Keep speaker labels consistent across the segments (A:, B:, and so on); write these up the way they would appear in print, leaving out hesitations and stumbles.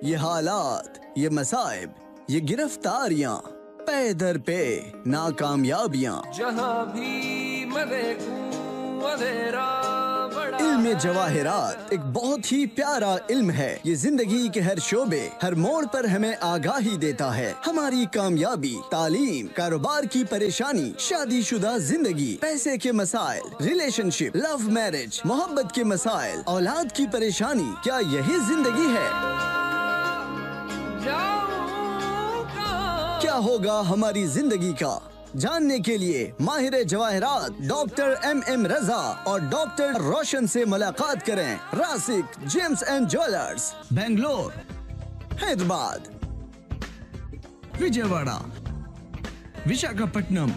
A: ये हालात, ये मसाइब, ये गिरफ्तारियां, पे दर पे नाकामयाबियां,
B: जहाँ भी मैं देखूं अंधेरा बड़ा
A: इल्म जवाहिरात एक बहुत ही प्यारा इल्म है। ये जिंदगी के हर शोबे, हर मोड़ पर हमें आगाही देता है। हमारी कामयाबी, तालीम, कारोबार की परेशानी, शादीशुदा जिंदगी, पैसे के मसाइल, रिलेशनशिप, लव मैरिज, मोहब्बत के मसाइल, औलाद की परेशानी, क्या यही जिंदगी है? क्या होगा हमारी जिंदगी का? जानने के लिए माहिर जवाहिरात डॉक्टर MM रजा और डॉक्टर रोशन से मुलाकात करें। Rasik gems and jewellers, Bangalore, Hyderabad, Vijayawada, Visakhapatnam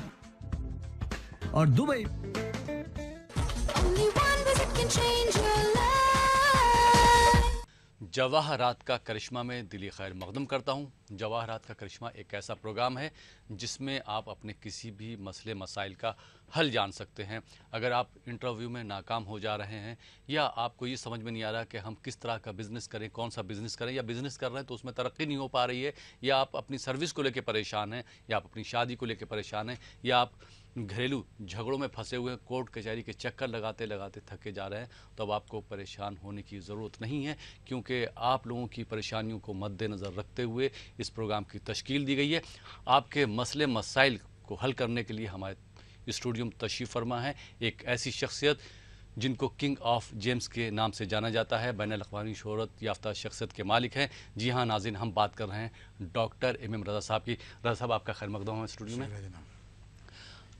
A: और Dubai.
C: Only one visit can change your life.
D: जवाहरात का करिश्मा में दिली खैर मकदम करता हूँ। जवाहरात का करिश्मा एक ऐसा प्रोग्राम है जिसमें आप अपने किसी भी मसले मसाइल का हल जान सकते हैं। अगर आप इंटरव्यू में नाकाम हो जा रहे हैं या आपको ये समझ में नहीं आ रहा कि हम किस तरह का बिज़नेस करें, कौन सा बिज़नेस करें, या बिज़नेस कर रहे हैं तो उसमें तरक्की नहीं हो पा रही है, या आप अपनी सर्विस को लेकर परेशान हैं, या आप अपनी शादी को लेकर परेशान हैं, या आप घरेलू झगड़ों में फंसे हुए कोर्ट कचहरी के चक्कर लगाते लगाते थके जा रहे हैं, तो अब आपको परेशान होने की ज़रूरत नहीं है, क्योंकि आप लोगों की परेशानियों को मद्देनज़र रखते हुए इस प्रोग्राम की तश्कील दी गई है। आपके मसले मसाइल को हल करने के लिए हमारे स्टूडियो में तशरीफ़ फरमा है एक ऐसी शख्सियत जिनको किंग ऑफ जेम्स के नाम से जाना जाता है, बैनुल-अक़वामी शोहरत याफ्ता शख्सियत के मालिक हैं। जी हाँ नाज़रीन, हम बात कर रहे हैं डॉक्टर MM रज़ा साहब की। रज़ा साहब, आपका खैर मक़दम है स्टूडियो में।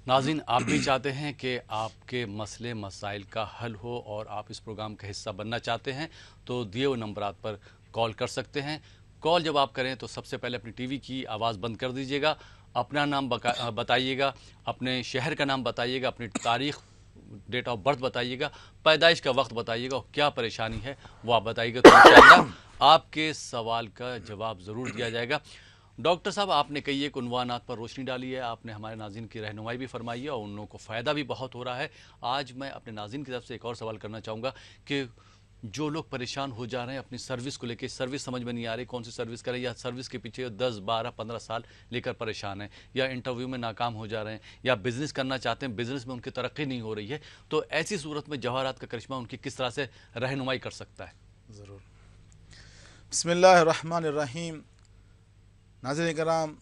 D: नाज़रीन, आप भी चाहते हैं कि आपके मसले मसाइल का हल हो और आप इस प्रोग्राम का हिस्सा बनना चाहते हैं, तो दिए हुए नंबरात पर कॉल कर सकते हैं। कॉल जब आप करें तो सबसे पहले अपनी टीवी की आवाज़ बंद कर दीजिएगा, अपना नाम बताइएगा, अपने शहर का नाम बताइएगा, अपनी तारीख़, डेट ऑफ बर्थ बताइएगा, पैदाइश का वक्त बताइएगा और क्या परेशानी है वो आप बताइएगा, तो इंशाअल्लाह आपके सवाल का जवाब ज़रूर दिया जाएगा। डॉक्टर साहब, आपने कई एक उन्वानात पर रोशनी डाली है, आपने हमारे नाज़रीन की रहनुमाई भी फरमाई है और उन लोगों को फ़ायदा भी बहुत हो रहा है। आज मैं अपने नाज़रीन की तरफ से एक और सवाल करना चाहूँगा कि जो लोग परेशान हो जा रहे हैं अपनी सर्विस को लेकर, सर्विस समझ में नहीं आ रही, कौन सी सर्विस करें, या सर्विस के पीछे 10, 12, 15 साल लेकर परेशान हैं, या इंटरव्यू में नाकाम हो जा रहे हैं, या बिज़नेस करना चाहते हैं, बिज़नेस में उनकी तरक्की नहीं हो रही है, तो ऐसी सूरत में जवाहरात का करिश्मा उनकी किस तरह से रहनुमाई कर सकता है?
E: ज़रूर। बिस्मिल्लाहिर्रहमानिर्रहीम। नाज़रीन कराम,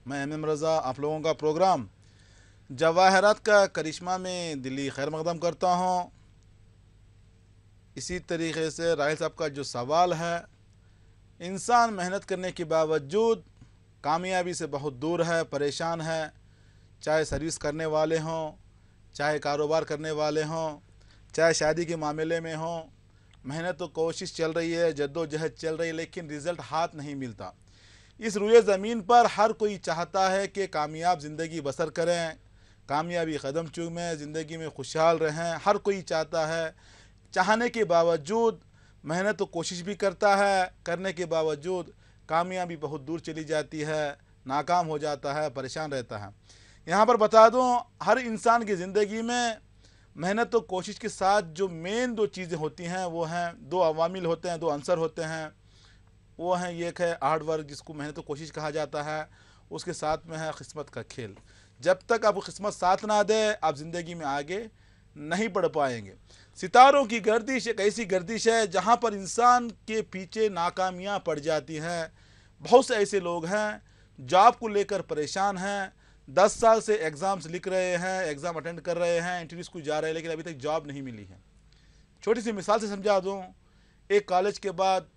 E: मैं MM रज़ा आप लोगों का प्रोग्राम जवाहरात का करिश्मा में दिली खैर मक़दम करता हूँ। इसी तरीक़े से राहिल साहब का जो सवाल है, इंसान मेहनत करने के बावजूद कामयाबी से बहुत दूर है, परेशान है, चाहे सर्विस करने वाले हों, चाहे कारोबार करने वाले हों, चाहे शादी के मामले में हों, मेहनत तो कोशिश चल रही है, जद्दोजहद चल रही है, लेकिन रिज़ल्ट हाथ नहीं मिलता। इस रुए ज़मीन पर हर कोई चाहता है कि कामयाब ज़िंदगी बसर करें, कामयाबी कदम चूमें, ज़िंदगी में खुशहाल रहें, हर कोई चाहता है। चाहने के बावजूद मेहनत तो कोशिश भी करता है, करने के बावजूद कामयाबी बहुत दूर चली जाती है, नाकाम हो जाता है, परेशान रहता है। यहाँ पर बता दूँ, हर इंसान की ज़िंदगी में मेहनत तो कोशिश के साथ जो मेन दो चीज़ें होती हैं वो हैं, दो अवामिल होते हैं, दो अंसर होते हैं। वो हैं, एक है हार्ड वर्क जिसको मेहनत तो कोशिश कहा जाता है, उसके साथ में है किस्मत का खेल। जब तक आपको किस्मत साथ ना दे आप ज़िंदगी में आगे नहीं बढ़ पाएंगे। सितारों की गर्दिश एक ऐसी गर्दिश है जहाँ पर इंसान के पीछे नाकामियाँ पड़ जाती हैं। बहुत से ऐसे लोग हैं जॉब को लेकर परेशान हैं, 10 साल से एग्ज़ाम्स लिख रहे हैं, एग्ज़ाम अटेंड कर रहे हैं, इंटरव्यूज़ को जा रहे हैं, लेकिन अभी तक जॉब नहीं मिली है। छोटी सी मिसाल से समझा दूँ, एक कॉलेज के बाद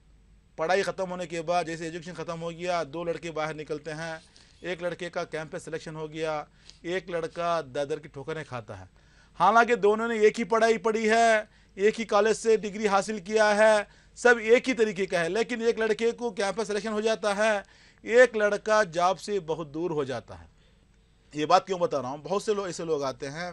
E: पढ़ाई ख़त्म होने के बाद जैसे एजुकेशन ख़त्म हो गया, 2 लड़के बाहर निकलते हैं, एक लड़के का कैंपस सिलेक्शन हो गया, एक लड़का दर की ठोकरें खाता है। हालांकि दोनों ने एक ही पढ़ाई पढ़ी है, एक ही कॉलेज से डिग्री हासिल किया है, सब एक ही तरीके का है, लेकिन एक लड़के को कैंपस सिलेक्शन हो जाता है, एक लड़का जॉब से बहुत दूर हो जाता है। ये बात क्यों बता रहा हूँ, बहुत से लोग ऐसे लोग आते हैं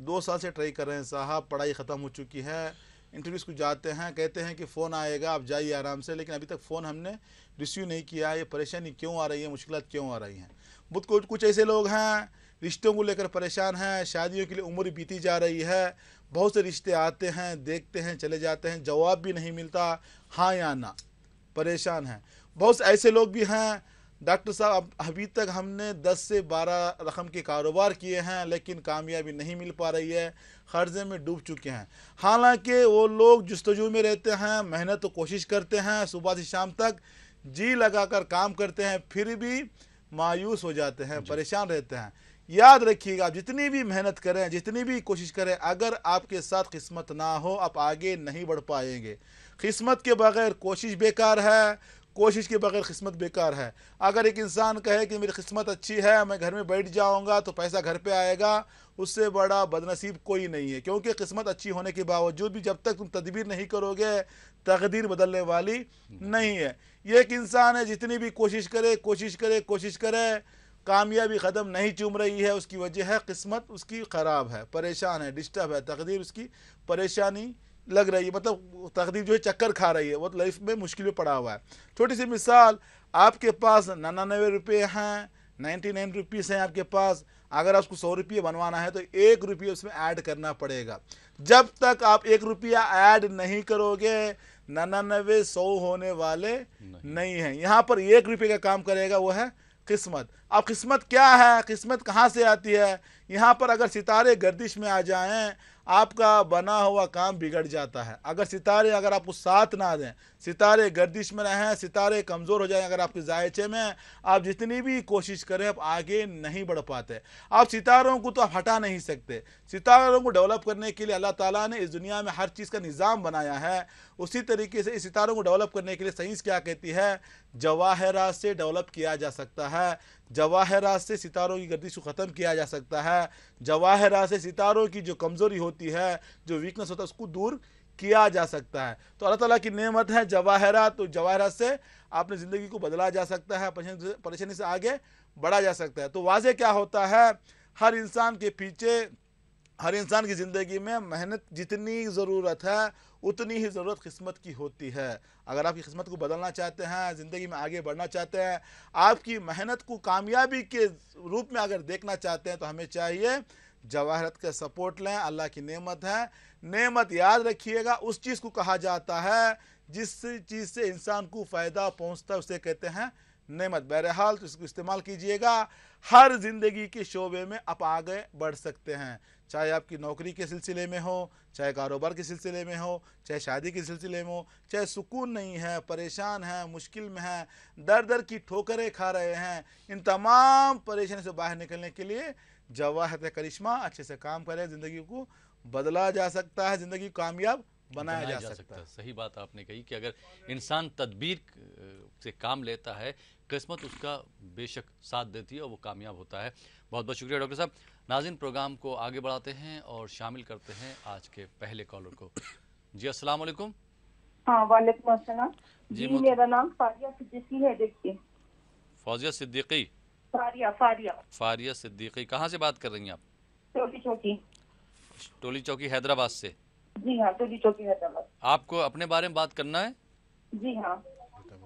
E: 2 साल से ट्राई कर रहे हैं साहब, पढ़ाई ख़त्म हो चुकी है, इंटरव्यूज़ को जाते हैं, कहते हैं कि फ़ोन आएगा आप जाइए आराम से, लेकिन अभी तक फ़ोन हमने रिसीव नहीं किया। ये परेशानी क्यों आ रही है, मुश्किलात क्यों आ रही हैं? बहुत कुछ ऐसे लोग हैं रिश्तों को लेकर परेशान हैं, शादियों के लिए उम्र बीती जा रही है, बहुत से रिश्ते आते हैं, देखते हैं, चले जाते हैं, जवाब भी नहीं मिलता, हाँ या ना। परेशान हैं। बहुत से ऐसे लोग भी हैं डॉक्टर साहब, अभी तक हमने 10 से 12 रकम के कारोबार किए हैं लेकिन कामयाबी नहीं मिल पा रही है, कर्जे में डूब चुके हैं। हालांकि वो लोग जुस्तजू में रहते हैं, मेहनत तो कोशिश करते हैं, सुबह से शाम तक जी लगाकर काम करते हैं, फिर भी मायूस हो जाते हैं, परेशान रहते हैं। याद रखिएगा, जितनी भी मेहनत करें, जितनी भी कोशिश करें, अगर आपके साथ किस्मत ना हो आप आगे नहीं बढ़ पाएंगे। किस्मत के बगैर कोशिश बेकार है, कोशिश के बगैर किस्मत बेकार है। अगर एक इंसान कहे कि मेरी किस्मत अच्छी है, मैं घर में बैठ जाऊंगा तो पैसा घर पे आएगा, उससे बड़ा बदनसीब कोई नहीं है। क्योंकि किस्मत अच्छी होने के बावजूद भी जब तक तुम तदबीर नहीं करोगे, तकदीर बदलने वाली नहीं है। ये एक इंसान है, जितनी भी कोशिश करे कोशिश करे कोशिश करे, कामयाबी कदम नहीं चूम रही है। उसकी वजह है किस्मत उसकी ख़राब है, परेशान है, डिस्टर्ब है, तकदीर उसकी परेशानी लग रही है, मतलब तकदीर जो है चक्कर खा रही है, वो लाइफ में मुश्किल में पड़ा हुआ है। छोटी सी मिसाल, आपके पास 99 रुपये हैं, 99 रुपीज़ हैं आपके पास। अगर आपको 100 रुपये बनवाना है तो 1 रुपये उसमें ऐड करना पड़ेगा। जब तक आप 1 रुपया ऐड नहीं करोगे 99 100 होने वाले नहीं हैं। यहाँ पर 1 रुपये का काम करेगा, वो है किस्मत। अब किस्मत क्या है, किस्मत कहाँ से आती है? यहाँ पर अगर सितारे गर्दिश में आ जाएं, आपका बना हुआ काम बिगड़ जाता है। अगर सितारे अगर आपको साथ ना दें, सितारे गर्दिश में रहें, सितारे कमज़ोर हो जाएं अगर आपके जायचे में, आप जितनी भी कोशिश करें आप आगे नहीं बढ़ पाते। आप सितारों को तो आप हटा नहीं सकते। सितारों को डेवलप करने के लिए अल्लाह ताला ने इस दुनिया में हर चीज़ का निज़ाम बनाया है। उसी तरीके से इस सितारों को डेवलप करने के लिए साइंस क्या कहती है, जवाहरात से डेवलप किया जा सकता है। जवाहरात से सितारों की गर्दिश को ख़त्म किया जा सकता है। जवाहरात से सितारों की जो कमज़ोरी होती है, जो वीकनेस होता है, उसको दूर किया जा सकता है। तो अल्लाह ताला की नेमत है जवाहरात। तो जवाहरात से आपने ज़िंदगी को बदला जा सकता है, परेशानी से आगे बढ़ा जा सकता है। तो वाज़े क्या होता है, हर इंसान के पीछे, हर इंसान की ज़िंदगी में मेहनत जितनी ज़रूरत है उतनी ही ज़रूरत किस्मत की होती है। अगर आपकी किस्मत को बदलना चाहते हैं, ज़िंदगी में आगे बढ़ना चाहते हैं, आपकी मेहनत को कामयाबी के रूप में अगर देखना चाहते हैं, तो हमें चाहिए जवाहरत का सपोर्ट लें। अल्लाह की नेमत है। नेमत याद रखिएगा, उस चीज़ को कहा जाता है जिस चीज़ से इंसान को फ़ायदा पहुँचता है, उसे कहते हैं नेमत। बहरहाल तो इसको इस्तेमाल कीजिएगा। हर ज़िंदगी के शोबे में आप आगे बढ़ सकते हैं, चाहे आपकी नौकरी के सिलसिले में हो, चाहे कारोबार के सिलसिले में हो, चाहे शादी के सिलसिले में हो, चाहे सुकून नहीं है, परेशान है, मुश्किल में है, दर दर की ठोकरें खा रहे हैं, इन तमाम परेशानी से बाहर निकलने के लिए जवाहरत करिश्मा अच्छे से काम करें। ज़िंदगी को बदला जा सकता है, ज़िंदगी को कामयाब बनाया जा सकता है।
D: सही बात आपने कही कि अगर इंसान तदबीर से काम लेता है, किस्मत उसका बेशक साथ देती है और वो कामयाब होता है। बहुत बहुत शुक्रिया डॉक्टर साहब। नाज़रीन, प्रोग्राम को आगे बढ़ाते हैं और शामिल करते हैं आज के पहले कॉलर को। जी अस्सलाम वालेकुम।
F: हाँ वालेकुम अस्सलाम
D: जी,
F: जी, मेरा नाम फारिया सिद्दीकी है। देखिए,
D: फौजिया सिद्दीकी।
F: फारिया फारिया
D: फारिया सिद्दीकी, कहाँ से बात कर रही हैं आप?
F: टोली चौकी।
D: टोली चौकी हैदराबाद से।
F: जी हाँ, टोली चौकी हैदराबाद।
D: आपको अपने बारे में बात करना है?
F: जी हाँ।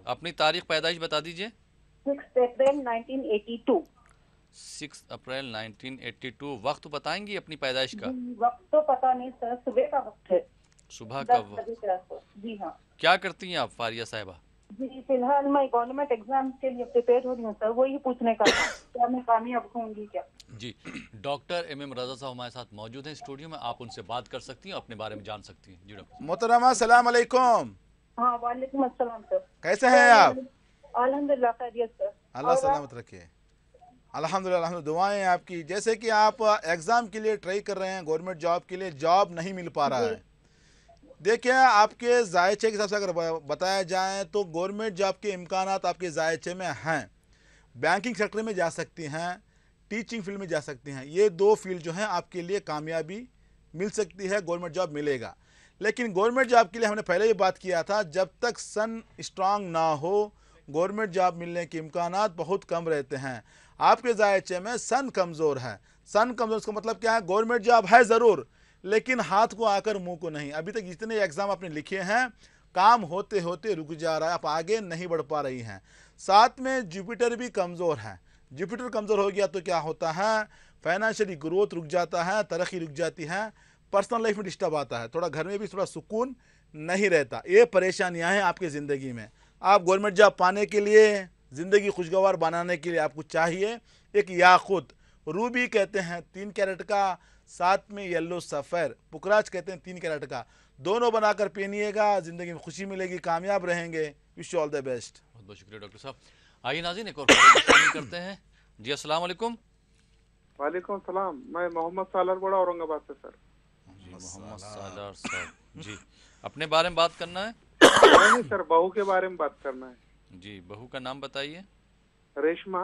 D: अपनी तारीख पैदाइश बता दीजिए।
F: 6 अप्रैल 1982।
D: 6 अप्रैल 1982। वक्त बताएंगी अपनी पैदाइश का?
F: वक्त तो पता नहीं सर, सुबह का वक्त है,
D: सुबह का
F: 10 बजे के आसपास। जी हाँ।
D: क्या करती हैं आप फारिया साहिबा?
F: जी, फिलहाल मैं गवर्नमेंट एग्जाम के लिए प्रिपेयर हो रही हूँ सर, वही पूछने का था क्या मैं कामयाब होंगी क्या।
D: जी, डॉक्टर MM रजा साहब हमारे साथ मौजूद हैं स्टूडियो में, आप उनसे बात कर सकती हैं, अपने बारे में जान सकती हैं। जी डॉक्टर।
E: मोहतरमा सलाम अलैकुम।
F: हाँ वालेकुम अस्सलाम सर।
E: कैसे हैं आप?
F: अल्हम्दुलिल्लाह खैरियत सर।
E: अल्लाह सलामत रखे। अल्हम्दुलिल्लाह, दुआएं आपकी। जैसे कि आप एग्ज़ाम के लिए ट्राई कर रहे हैं, गवर्नमेंट जॉब के लिए, जॉब नहीं मिल पा रहा है। देखिए, आपके जायचे के हिसाब से अगर बताया जाए तो गवर्नमेंट जॉब के इम्कानात आपके जायचे में हैं। बैंकिंग सेक्टर में जा सकती हैं, टीचिंग फील्ड में जा सकती हैं। ये 2 फील्ड जो हैं आपके लिए कामयाबी मिल सकती है, गवर्नमेंट जॉब मिलेगा। लेकिन गवर्नमेंट जॉब के लिए हमने पहले ही बात किया था, जब तक सन स्ट्रांग ना हो गवर्नमेंट जॉब मिलने के इम्कानात बहुत कम रहते हैं। आपके जायचे में सन कमज़ोर है। सन कमज़ोर का मतलब क्या है? गवर्नमेंट जॉब है ज़रूर, लेकिन हाथ को आकर मुंह को नहीं। अभी तक जितने एग्ज़ाम आपने लिखे हैं, काम होते होते रुक जा रहा है, आप आगे नहीं बढ़ पा रही हैं। साथ में जुपिटर भी कमज़ोर है। जुपिटर कमज़ोर हो गया तो क्या होता है? फाइनेंशियली ग्रोथ रुक जाता है, तरक्की रुक जाती है, पर्सनल लाइफ में डिस्टर्ब आता है, थोड़ा घर में भी थोड़ा सुकून नहीं रहता। ये परेशानियां हैं आपकी ज़िंदगी में। आप गवर्नमेंट जॉब पाने के लिए, ज़िंदगी खुशगवार बनाने के लिए आपको चाहिए एक याकूत, रूबी कहते हैं 3 कैरेट का, साथ में येलो सफ़ेर, पुखराज कहते हैं 3 कैरेट का, दोनों बनाकर पहनिएगा, ज़िंदगी में खुशी मिलेगी, कामयाब रहेंगे। Wish you all the best.
D: बहुत बहुत शुक्रिया डॉक्टर साहब। आइए नाज़रीन, एक और खबर शामिल करते हैं। जी अस्सलाम वालेकुम।
G: वालेकुम सलाम, मैं मोहम्मद सालर बड़ा औरंगाबाद से सर।
D: जी मोहम्मद सालर साहब जी, अपने बारे में बात करना है?
G: नहीं सर, बहू के बारे में बात करना है।
D: जी, बहू का नाम बताइए।
G: रेशमा।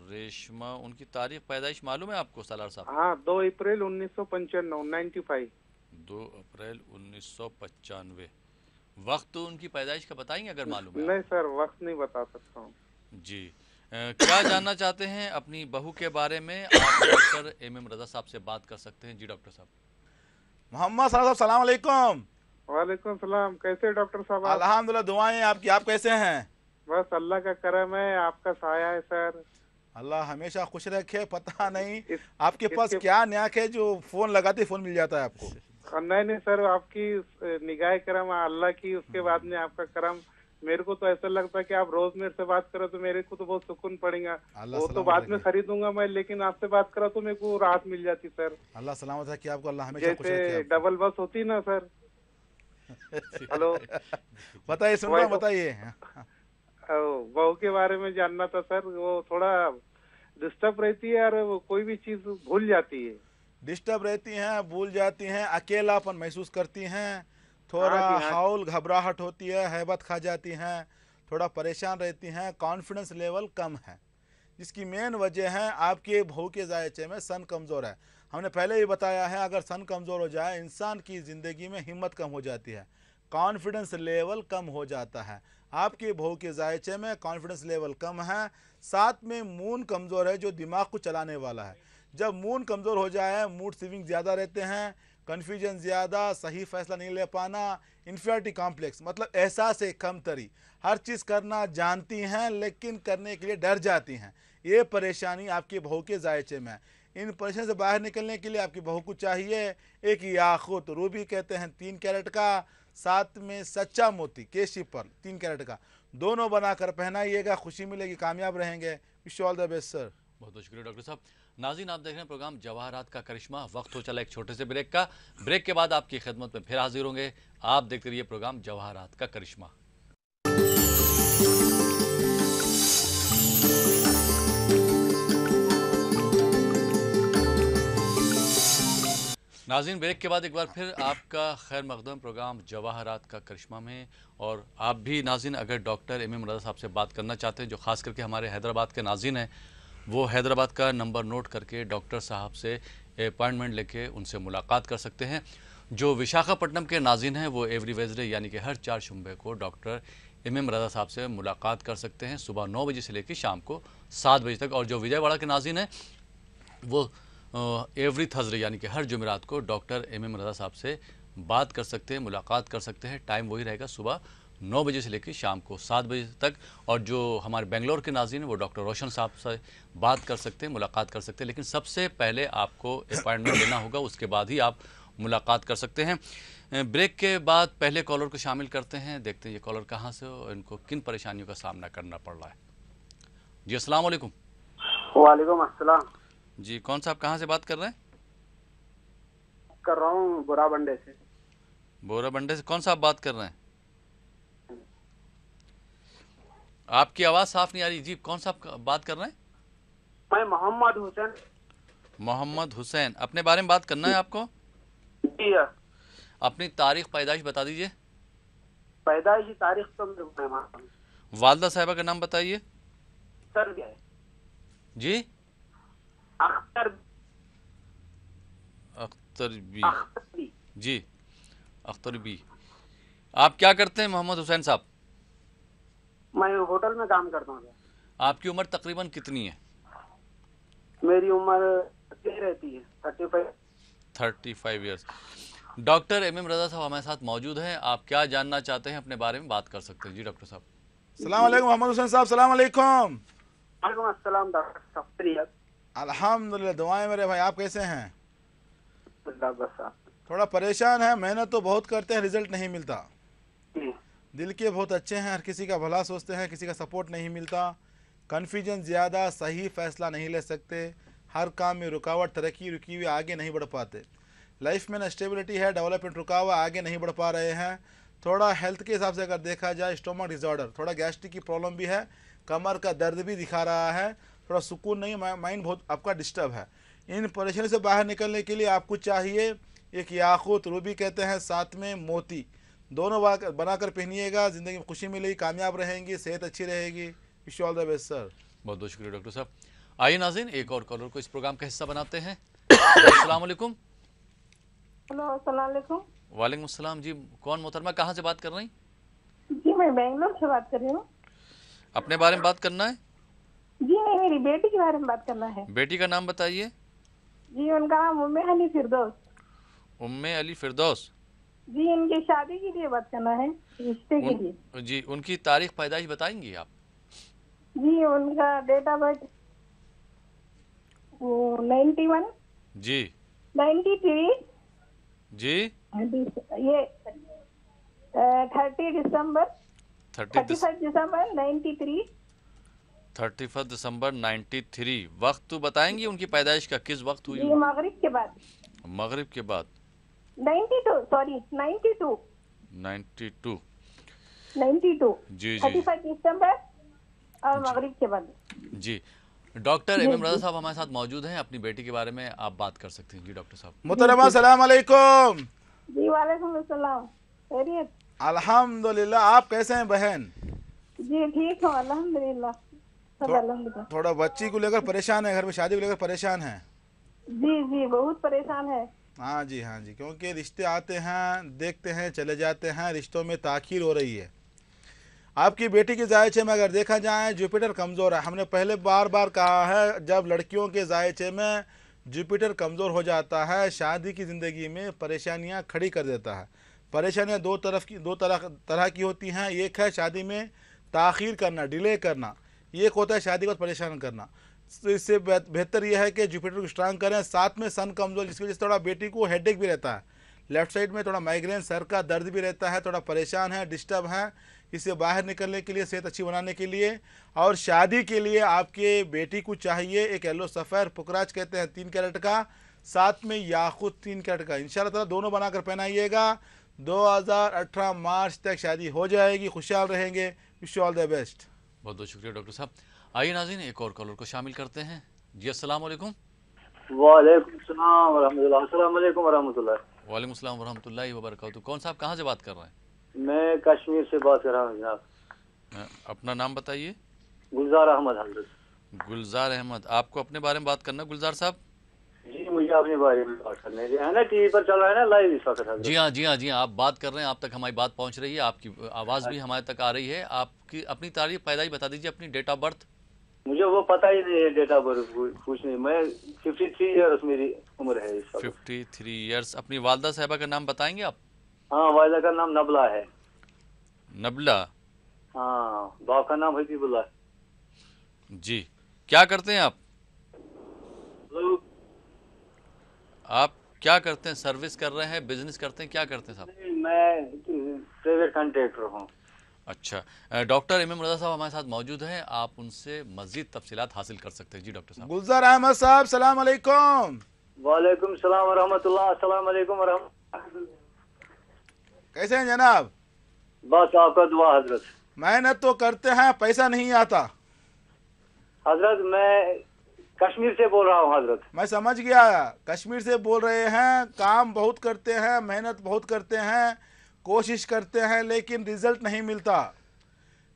D: रेशमा, उनकी तारीख पैदाइश मालूम है आपको सालार साहब?
G: हाँ, 2 अप्रैल 1995, 95।
D: 2 अप्रैल 1995। वक्त उनकी पैदाइश का बताएंगे अगर मालूम है?
G: नहीं सर, वक्त नहीं बता सकता हूँ।
D: जी, क्या जानना चाहते हैं अपनी बहू के बारे में? आप डॉक्टर एम रजा साहब से बात कर सकते हैं। जी डॉक्टर साहब।
E: मोहम्मद साहब सलाम अलैकुम।
G: वालेकुम सलाम, कैसे डॉक्टर साहब आप?
E: अल्हम्दुलिल्लाह, दुआएं आपकी, आप कैसे हैं?
G: बस अल्लाह का करम है, आपका साया है सर।
E: अल्लाह हमेशा खुश रखे। पता नहीं आपके पास
G: इसके-
E: क्या न्याक है जो फ़ोन लगाते फ़ोन मिल जाता है आपको।
G: नहीं सर, आपकी निगाह करम है अल्लाह की, उसके बाद में आपका करम। मेरे को तो ऐसा लगता है कि आप रोज मेरे से बात करो तो मेरे को तो बहुत सुकून पड़ेगा।
E: अल्लाह
G: वो तो
E: सलामत
G: बाद में
E: रखे।
G: खरीदूंगा मैं, लेकिन आपसे बात करो तो मेरे को राहत मिल जाती सर।
E: अल्लाह सलामत है कि आपको, अल्लाह हमेशा खुश रखे
G: जैसे
E: आपको।
G: डबल बस होती ना सर। हेलो,
E: बताइए, सुन रहा हूं, बताइए।
G: बहू के बारे में जानना था सर। वो थोड़ा डिस्टर्ब रहती है और वो कोई भी चीज भूल जाती है।
E: डिस्टर्ब रहती हैं, भूल जाती हैं, अकेलापन महसूस करती हैं, थोड़ा
G: हाँ जी, हाँ।
E: हाउल घबराहट होती है, हैबत खा जाती हैं, थोड़ा परेशान रहती हैं, कॉन्फिडेंस लेवल कम है। जिसकी मेन वजह है आपके बहू के जायचे में सन कमज़ोर है। हमने पहले ही बताया है, अगर सन कमज़ोर हो जाए इंसान की ज़िंदगी में हिम्मत कम हो जाती है, कॉन्फिडेंस लेवल कम हो जाता है। आपके बहू के जायचे में कॉन्फिडेंस लेवल कम है, साथ में मून कमज़ोर है जो दिमाग को चलाने वाला है। जब मून कमज़ोर हो जाए, मूड स्विंग ज़्यादा रहते हैं, कन्फ्यूजन ज़्यादा, सही फैसला नहीं ले पाना, इन्फीरियरिटी कॉम्प्लेक्स मतलब एहसास कमतरी, हर चीज़ करना जानती हैं लेकिन करने के लिए डर जाती हैं। ये परेशानी आपकी बहू के जायचे में है। इन परेशानी से बाहर निकलने के लिए आपकी बहू को चाहिए एक याकूत, रूबी कहते हैं 3 कैरेट का, साथ में सच्चा मोती केशी पर 3 कैरेट का, दोनों बनाकर पहनाइएगा, खुशी मिलेगी, कामयाब रहेंगे। Wish all the best sir.
D: बहुत बहुत शुक्रिया डॉक्टर साहब। नाज़रीन, आप देख रहे हैं प्रोग्राम जवाहरात का करिश्मा। वक्त हो चला एक छोटे से ब्रेक का। ब्रेक के बाद आपकी खिदमत में फिर हाजिर होंगे। आप देखते रहिए प्रोग्राम जवाहरात का करिश्मा। नाज़रीन, ब्रेक के बाद एक बार फिर आपका खैर मकदम प्रोग्राम जवाहरात का करिश्मा में। और आप भी नाज़रीन अगर डॉक्टर एम रजा साहब से बात करना चाहते हैं, जो ख़ास करके हमारे हैदराबाद के नाज़रीन हैं, वो हैदराबाद का नंबर नोट करके डॉक्टर साहब से अपॉइंटमेंट लेके उनसे मुलाकात कर सकते हैं। जो विशाखापट्टनम के नाज़रीन हैं वो एवरी वेजडे यानी कि हर 4 शुम्बे को डॉक्टर एम रजा साहब से मुलाकात कर सकते हैं, सुबह 9 बजे से लेकर शाम को 7 बजे तक। और जो विजयवाड़ा के नाज़रीन हैं वो एवरी थर्सडे यानी कि हर जुमेरात को डॉक्टर एम रजा साहब से बात कर सकते हैं, मुलाकात कर सकते हैं। टाइम वही रहेगा, सुबह 9 बजे से लेकर शाम को 7 बजे तक। और जो हमारे बेंगलोर के नाज़रीन हैं वो डॉक्टर रोशन साहब से बात कर सकते हैं, मुलाकात कर सकते हैं। लेकिन सबसे पहले आपको अपॉइंटमेंट लेना होगा, उसके बाद ही आप मुलाकात कर सकते हैं। ब्रेक के बाद पहले कॉलर को शामिल करते हैं, देखते हैं ये कॉलर कहाँ से हो, इनको किन परेशानियों का सामना करना पड़ रहा है। जी अस्सलाम वालेकुम।
H: वालेकुम अस्सलाम।
D: जी, कौन सा आप कहाँ से बात कर रहे हैं?
H: कर रहा हूँ बोराबंडे से।
D: बोराबंडे से कौन सा आप बात कर रहे हैं? आपकी आवाज़ साफ नहीं आ रही। जी, कौन सा आप बात कर रहे हैं?
H: मैं मोहम्मद हुसैन।
D: मोहम्मद हुसैन, अपने बारे में बात करना है आपको?
H: जी,
D: अपनी तारीख पैदाइश बता दीजिए।
H: पैदाइशी तारीख तो मेरे को नहीं मालूम।
D: वालदा साहिबा का नाम बताइए।
H: सर क्या है?
D: जी,
H: अख्तर।
D: अख्तर बी।
H: अख्तर बी।
D: जी, अख्तर बी। आप क्या करते हैं मोहम्मद हुसैन साहब?
H: मैं होटल में काम करता हूँ।
D: आपकी उम्र तकरीबन कितनी है?
H: मेरी उम्र रहती है
D: 35 ईयर्स। डॉक्टर एम रजा साहब हमारे साथ मौजूद हैं। आप क्या जानना चाहते हैं अपने बारे में बात कर सकते हैं। जी डॉक्टर साहब।
E: सलाम अलैकुम मोहम्मद हुसैन साहब। सलाम अलैकुम।
H: वालेकुम अस्सलाम डॉक्टर साहब।
E: अल्हम्दुलिल्लाह, दुआएं मेरे भाई, आप कैसे हैं?
H: बस आप।
E: थोड़ा परेशान है, मेहनत तो बहुत करते हैं, रिजल्ट नहीं मिलता।
H: जी।
E: दिल के बहुत अच्छे हैं, हर किसी का भला सोचते हैं, किसी का सपोर्ट नहीं मिलता, कन्फ्यूजन ज़्यादा, सही फैसला नहीं ले सकते, हर काम में रुकावट, तरक्की रुकी हुई, आगे नहीं बढ़ पाते, लाइफ में स्टेबिलिटी है, डेवलपमेंट रुका हुआ, आगे नहीं बढ़ पा रहे हैं। थोड़ा हेल्थ के हिसाब से अगर देखा जाए, स्टोमक डिसऑर्डर, थोड़ा गैस्ट्रिक की प्रॉब्लम भी है, कमर का दर्द भी दिखा रहा है, थोड़ा सुकून नहीं, माइंड बहुत आपका डिस्टर्ब है। इन परेशानी से बाहर निकलने के लिए आपको चाहिए एक याकूत, रूबी कहते हैं, साथ में मोती, दोनों बनाकर पहनिएगा, ज़िंदगी में खुशी मिलेगी, कामयाब रहेंगी, सेहत अच्छी रहेगी। Wish you all the best sir.
D: बहुत बहुत शुक्रिया डॉक्टर साहब। आइए नाज़रीन, एक और कॉलर को इस प्रोग्राम का हिस्सा बनाते हैं। अस्सलाम वालेकुम।
F: हेलो, अस्सलाम वालेकुम।
D: वालेकुम अस्सलाम जी, कौन मोहतरमा, कहाँ से बात कर रही?
F: जी मैं बेंगलोर से बात कर रही हूँ।
D: अपने बारे में बात करना है?
F: जी नहीं, मेरी बेटी के बारे में बात करना है।
D: बेटी का नाम बताइए।
F: जी उनका नाम उम्मे अली फिरदौस।
D: उम्मे अली फिरदौस
F: जी, इनकी शादी के लिए बात करना है, रिश्ते के लिए।
D: जी, उनकी तारीख पैदाइश बताएंगी आप?
F: जी उनका डेट ऑफ बर्थ 91
D: जी
F: 93
D: जी
F: ये 30 दिसंबर 31 दिसंबर 93
D: 31 दिसंबर 93। वक्त तो बताएंगी उनकी पैदाइश का, किस वक्त हुई?
F: जी मगरिब के बाद।
D: मगरिब के बाद
F: 92 सॉरी 92
D: जी जी
F: 31 दिसंबर और मगरिब के बाद।
D: जी। डॉक्टर एम एम रजा साहब हमारे साथ मौजूद हैं, अपनी बेटी के बारे में आप बात कर सकते हैं। जी डॉक्टर साहब।
E: मुहतरमा सलाम अलैकुम।
F: जी वालेकुम अस्सलाम, खैरियत?
E: अल्हम्दुलिल्लाह, आप कैसे हैं बहन?
F: जी ठीक हो अल्हम्दुलिल्लाह, सब अल्हम्दुलिल्लाह।
E: थोड़ा बच्ची को लेकर परेशान है, घर में शादी को लेकर परेशान है?
F: जी जी बहुत परेशान है।
E: हाँ जी हाँ जी, क्योंकि रिश्ते आते हैं, देखते हैं, चले जाते हैं, रिश्तों में ताखीर हो रही है। आपकी बेटी के जायचे में अगर देखा जाए, जुपिटर कमज़ोर है। हमने पहले बार बार कहा है, जब लड़कियों के जायचे में जुपिटर कमज़ोर हो जाता है, शादी की ज़िंदगी में परेशानियां खड़ी कर देता है। परेशानियां दो तरह की होती हैं। एक है शादी में ताख़ीर करना, डिले करना, एक होता है शादी को परेशान करना। तो इससे बेहतर यह है कि जुपिटर को स्ट्रांग करें। साथ में सन कमज़ोर, जिसकी वजह से थोड़ा बेटी को हेडेक भी रहता है, लेफ्ट साइड में थोड़ा माइग्रेन, सर का दर्द भी रहता है, थोड़ा परेशान है, डिस्टर्ब है। इससे बाहर निकलने के लिए, सेहत अच्छी बनाने के लिए और शादी के लिए आपके बेटी को चाहिए एक येलो सफ़ेर पुकराज कहते हैं 3 कैरेट का, साथ में याकूत 3 कैरेट का। इंशाल्लाह ताला दोनों बनाकर पहनाइएगा। 2018 मार्च तक शादी हो जाएगी, खुशहाल रहेंगे। Wish you all the best.
D: बहुत बहुत शुक्रिया डॉक्टर साहब। आइए नाज़रीन, एक और कॉलर को शामिल करते हैं। जी अस्सलाम वालेकुम।
H: वालेकुम सलाम वरहमतुल्लाह। अस्सलाम वालेकुम वरहमतुल्लाह।
D: वालेकुम सलाम वरहमतुल्लाहि वबरकातुहू। कौन साहब, कहाँ से बात कर रहे हैं?
H: मैं कश्मीर से बात कर रहा हूँ जनाब।
D: अपना नाम बताइए।
H: गुलजार अहमद हजरत।
D: गुलजार अहमद, आपको अपने बारे में बात करना गुलजार साहब?
H: जी मुझे अपने बारे में बात करनी है ना, टीवी पर चल रहा है ना लाइव इस वक्त।
D: जी हाँ जी हाँ जी हाँ, आप बात कर रहे हैं, आप तक हमारी बात पहुँच रही है, आपकी आवाज़ भी हमारे तक आ रही है। आपकी अपनी तारीख पैदाइश बता दीजिए, अपनी डेट ऑफ बर्थ।
H: मुझे वो पता ही नहीं है, डेट ऑफ बर्थ कुछ नहीं। मैं 53 ईयर्स मेरी उम्र है इस वक्त।
D: 53 ईयर्स। अपनी वालदा साहिबा का नाम बताएंगे आप?
H: हाँ, वालिदा का नाम नबला है।
D: नबला?
H: हाँ, बाप का नाम हबीबुल्लाह।
D: जी, क्या करते हैं आप? आप क्या करते हैं? सर्विस कर रहे हैं, बिजनेस करते हैं, क्या करते हैं साहब?
H: मैं प्राइवेट कॉन्ट्रैक्टर हूँ।
D: अच्छा, डॉक्टर एम एम रजा साहब हमारे साथ मौजूद हैं, आप उनसे मजीद तफसीलात हासिल कर सकते हैं। जी डॉक्टर साहब।
E: गुलजार अहमद साहब सलाम अलैकुम।
H: वालेकुम सलाम वरहमतुल्लाह। अस्सलाम वालेकुम वरहमतुल्लाह।
E: कैसे हैं जनाब?
H: बस आपका दुआ हजरत।
E: मेहनत तो करते हैं, पैसा नहीं आता
H: हजरत। मैं कश्मीर से बोल रहा हूँ हजरत।
E: मैं समझ गया, कश्मीर से बोल रहे हैं। काम बहुत करते हैं, मेहनत बहुत करते हैं, कोशिश करते हैं, लेकिन रिजल्ट नहीं मिलता।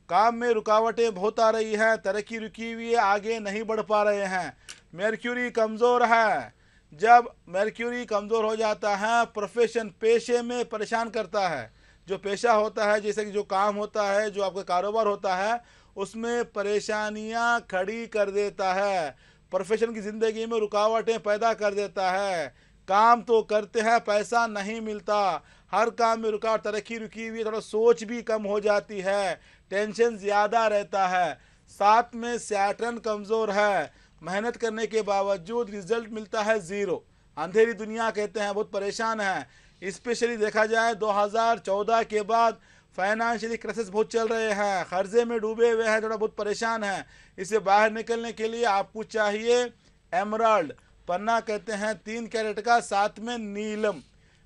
E: काम में रुकावटें बहुत आ रही हैं, तरक्की रुकी हुई है, आगे नहीं बढ़ पा रहे हैं। मर्क्यूरी कमज़ोर है। जब मर्क्यूरी कमज़ोर हो जाता है, प्रोफेशन, पेशे में परेशान करता है। जो पेशा होता है, जैसे कि जो काम होता है, जो आपका कारोबार होता है, उसमें परेशानियां खड़ी कर देता है। प्रोफेशन की ज़िंदगी में रुकावटें पैदा कर देता है। काम तो करते हैं, पैसा नहीं मिलता। हर काम में रुकावट, तरक्की रुकी हुई, थोड़ा सोच भी कम हो जाती है, टेंशन ज़्यादा रहता है। साथ में सैटर्न कमज़ोर है। मेहनत करने के बावजूद रिजल्ट मिलता है ज़ीरो। अंधेरी दुनिया कहते हैं, बहुत परेशान है। स्पेशली देखा जाए 2014 के बाद फाइनेंशियली क्राइसिस बहुत चल रहे हैं, कर्जे में डूबे हुए हैं, थोड़ा बहुत परेशान हैं। इससे बाहर निकलने के लिए आपको चाहिए एमराल्ड पन्ना कहते हैं 3 कैरेट का, साथ में नीलम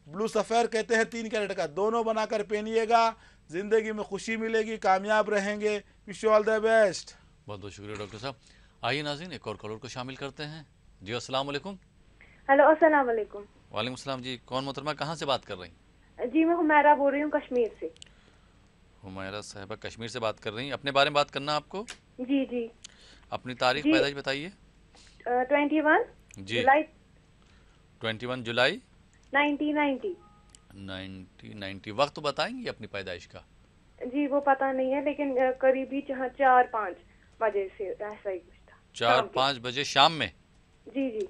E: ब्लू सफ़ेर कहते हैं 3 कैरेट का, दोनों बनाकर पहनिएगा। ज़िंदगी में खुशी मिलेगी, कामयाब रहेंगे। Wish you all the best.
D: बहुत बहुत शुक्रिया डॉक्टर साहब। आइए नाज़रीन एक और कॉलर को शामिल करते हैं। जी अस्सलाम वालेकुम।
I: हेलो अस्सलाम वालेकुम।
D: वालेकुम सलाम। जी कौन मोहतरमा, कहाँ से बात कर रही हैं?
I: जी मैं हुमैरा बोल रही हूँ कश्मीर से।
D: हुमैरा साहिबा कश्मीर से बात कर रही हैं, अपने बारे में बात करना आपको?
I: जी जी।
D: अपनी तारीख
I: जी।
D: पैदाइश बताइए।
I: 21
D: जी
I: जुलाई
D: 21 जुलाई
I: 1990।
D: 1990। वक्त तो बताएंगी अपनी पैदाइश का?
I: जी वो पता नहीं है, लेकिन करीबी 4-5 बजे से ऐसा ही कुछ था।
D: 4-5 बजे शाम में?
I: जी जी।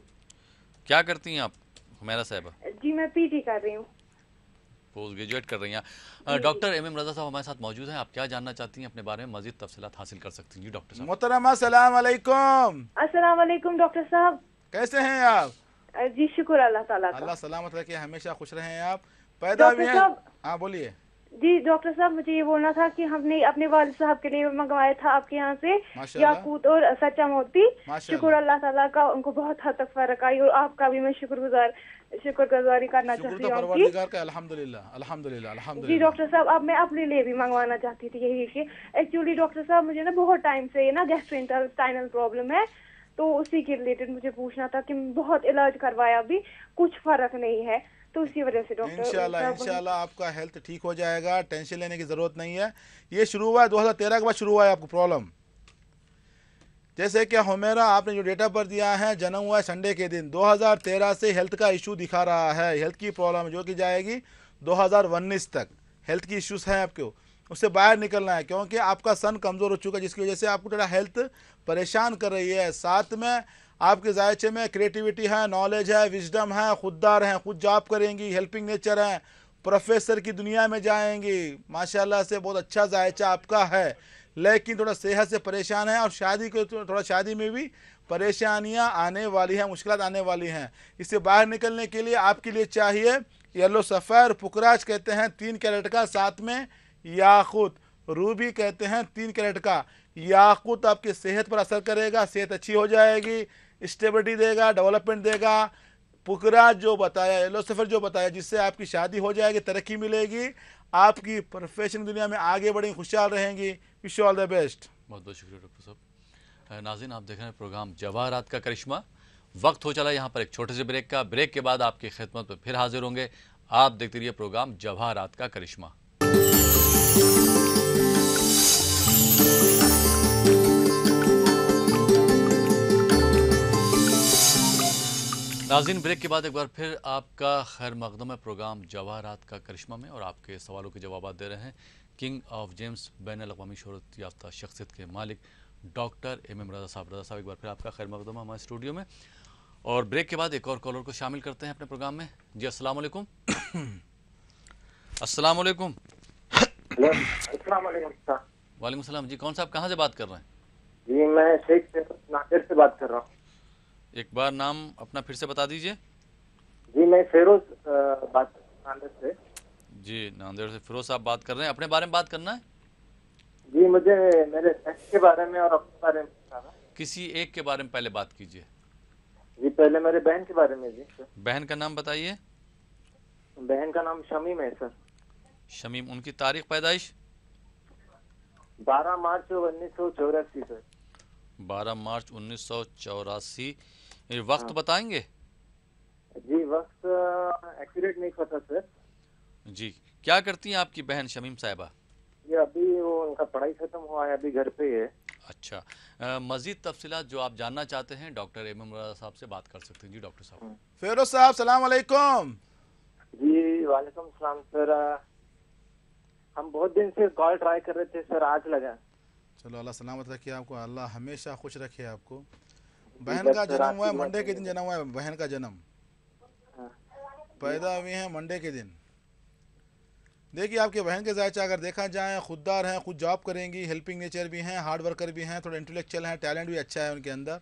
D: क्या करती हैं आप हुमैरा साहिबा?
I: जी मैं पीजी कर रही हूँ।
D: पोस्ट ग्रेजुएट कर रही हैं। डॉक्टर एम रज़ा साहब हमारे साथ मौजूद हैं। आप क्या जानना चाहती हैं अपने बारे में, मजीद तफसीलात हासिल कर सकती हैं। जी डॉक्टर साहब।
E: मोहतरमा सलाम अलैकुम।
I: अस्सलाम वालेकुम डॉक्टर साहब।
E: कैसे हैं आप?
I: जी शुक्र अल्लाह ताला का।
E: अल्लाह सलामत रखे, हमेशा खुश रहें आप। पैदा हुए हैं? हाँ बोलिए।
I: जी डॉक्टर साहब मुझे ये बोलना था कि हमने अपने वालिद साहब के लिए मंगवाया था आपके यहाँ से याकूत और सच्चा मोती। शुक्र अल्लाह ताला का, उनको बहुत हद तक फर्क आई और आपका भी मैं शुक्रगुजारी करना चाहती हूँ।
E: अल्हम्दुलिल्लाह अल्हम्दुलिल्लाह अल्हम्दुलिल्लाह।
I: जी डॉक्टर साहब अब मैं अपने लिए भी मंगवाना चाहती थी यही कि एक्चुअली डॉक्टर साहब मुझे ना बहुत टाइम से ना गैस्ट्रोइंटेस्टाइनल प्रॉब्लम है, तो उसी के रिलेटेड मुझे पूछना था कि बहुत इलाज करवाया भी कुछ फर्क नहीं है, तो उसी वजह से डॉक्टर
E: इंशाल्लाह आपका हेल्थ ठीक हो जाएगा, टेंशन लेने की जरूरत नहीं है। ये शुरू हुआ है 2013 के बाद शुरू हुआ है आपको प्रॉब्लम। जैसे कि हुमैरा आपने जो डेटा पर दिया है, जन्म हुआ है संडे के दिन, 2013 से हेल्थ का इशू दिखा रहा है, हेल्थ की प्रॉब्लम जो कि जाएगी 2019 तक। हेल्थ की इश्यूज हैं आपको, उससे बाहर निकलना है, क्योंकि आपका सन कमज़ोर हो चुका है, जिसकी वजह से आपको थोड़ा हेल्थ परेशान कर रही है। साथ में आपके जायचे में क्रिएटिविटी है, नॉलेज है, विजडम है, खुददार हैं, खुद जॉब करेंगी, हेल्पिंग नेचर है, प्रोफेसर की दुनिया में जाएंगी, माशाल्लाह से बहुत अच्छा जायचा आपका है। लेकिन थोड़ा सेहत से परेशान है और शादी को थोड़ा शादी में भी परेशानियां आने वाली हैं, मुश्किलात आने वाली हैं। इससे बाहर निकलने के लिए आपके लिए चाहिए येलो सफ़ेर पुखराज कहते हैं 3 कैरेट का, साथ में याकूत रूबी कहते हैं 3 कैरेट का। याकूत आपकी सेहत पर असर करेगा, सेहत अच्छी हो जाएगी, स्टेबिलिटी देगा, डेवलपमेंट देगा। पुखराज जो बताया, येलो सफ़ेर जो बताया, जिससे आपकी शादी हो जाएगी, तरक्की मिलेगी, आपकी प्रोफेशन दुनिया में आगे बढ़ेंगी, खुशहाल रहेंगी। Wish you all the best.
D: बहुत बहुत शुक्रिया डॉक्टर साहब। नाज़रीन आप देख रहे हैं प्रोग्राम जवाहरात का करिश्मा। वक्त हो चला यहाँ पर एक छोटे से ब्रेक का। ब्रेक के बाद आपकी खिदमत में फिर हाजिर होंगे। आप देखते रहिए प्रोग्राम जवाहरात का करिश्मा। नाज़रीन ब्रेक के बाद एक बार फिर आपका खैर मकदम है प्रोग्राम जवाहरात का करिश्मा में, और आपके सवालों के जवाब दे रहे हैं किंग ऑफ जेम्स बैन अल-अक़वामी शोहरत याफ्ता शख्सियत के मालिक डॉक्टर एम रज़ा साहब। रज़ा साहब एक बार फिर आपका खैर मकदम है हमारे स्टूडियो में, और ब्रेक के बाद एक और कॉलर को शामिल करते हैं अपने प्रोग्राम में। जी अस्सलाम वालेकुम। अस्सलाम वालेकुम। वालेकुम सलाम। जी कौन साहब, कहाँ से बात कर रहे हैं?
J: जी मैं शेख नादिर से बात कर रहा हूँ।
D: एक बार नाम अपना फिर से बता दीजिए।
J: जी मैं फिरोज बात नांदेड़ से।
D: जी नांदेड़ से फिरोज साहब बात कर रहे हैं, अपने बारे में बात करना है?
J: जी मुझे मेरे बहन के बारे में और अपने बारे में बताना।
D: किसी एक के बारे में पहले बात कीजिए।
J: जी पहले मेरे बहन के बारे में। जी सर।
D: बहन का नाम बताइए।
J: बहन का नाम शमीम है सर।
D: शमीम, उनकी तारीख पैदाइश?
J: 12 मार्च 1984 सर।
D: 12 मार्च 1984। वक्त बताएंगे?
J: जी वक्त एक्यूरेट नहीं पता सर।
D: जी क्या करती हैं आपकी बहन शमीम साहिबा?
J: ये अभी वो उनका पढ़ाई खत्म हुआ है, अभी घर पे ही है।
D: अच्छा, मजीद तफसीलात जो आप जानना चाहते हैं डॉक्टर एम रज़ा साहब से बात कर सकते हैं। जी डॉक्टर साहब।
E: फिरोज साहब सलाम अलैकुम।
J: जी वालेकुम सलाम सर। हम बहुत दिन से कॉल ट्राई कर रहे थे सर, आज लगा।
E: चलो अल्लाह सलामत रखे आपको, अल्लाह हमेशा खुश रखे आपको। बहन का जन्म हुआ है मंडे के दिन, जन्म हुआ है बहन का जन्म, पैदा हुई है मंडे के दिन। देखिए आपके बहन के जायचा अगर देखा जाए, खुददार हैं, खुद जॉब करेंगी, हेल्पिंग नेचर भी हैं, हार्ड वर्कर भी हैं, थोड़ा इंटेलेक्चुअल हैं, टैलेंट भी अच्छा है उनके अंदर,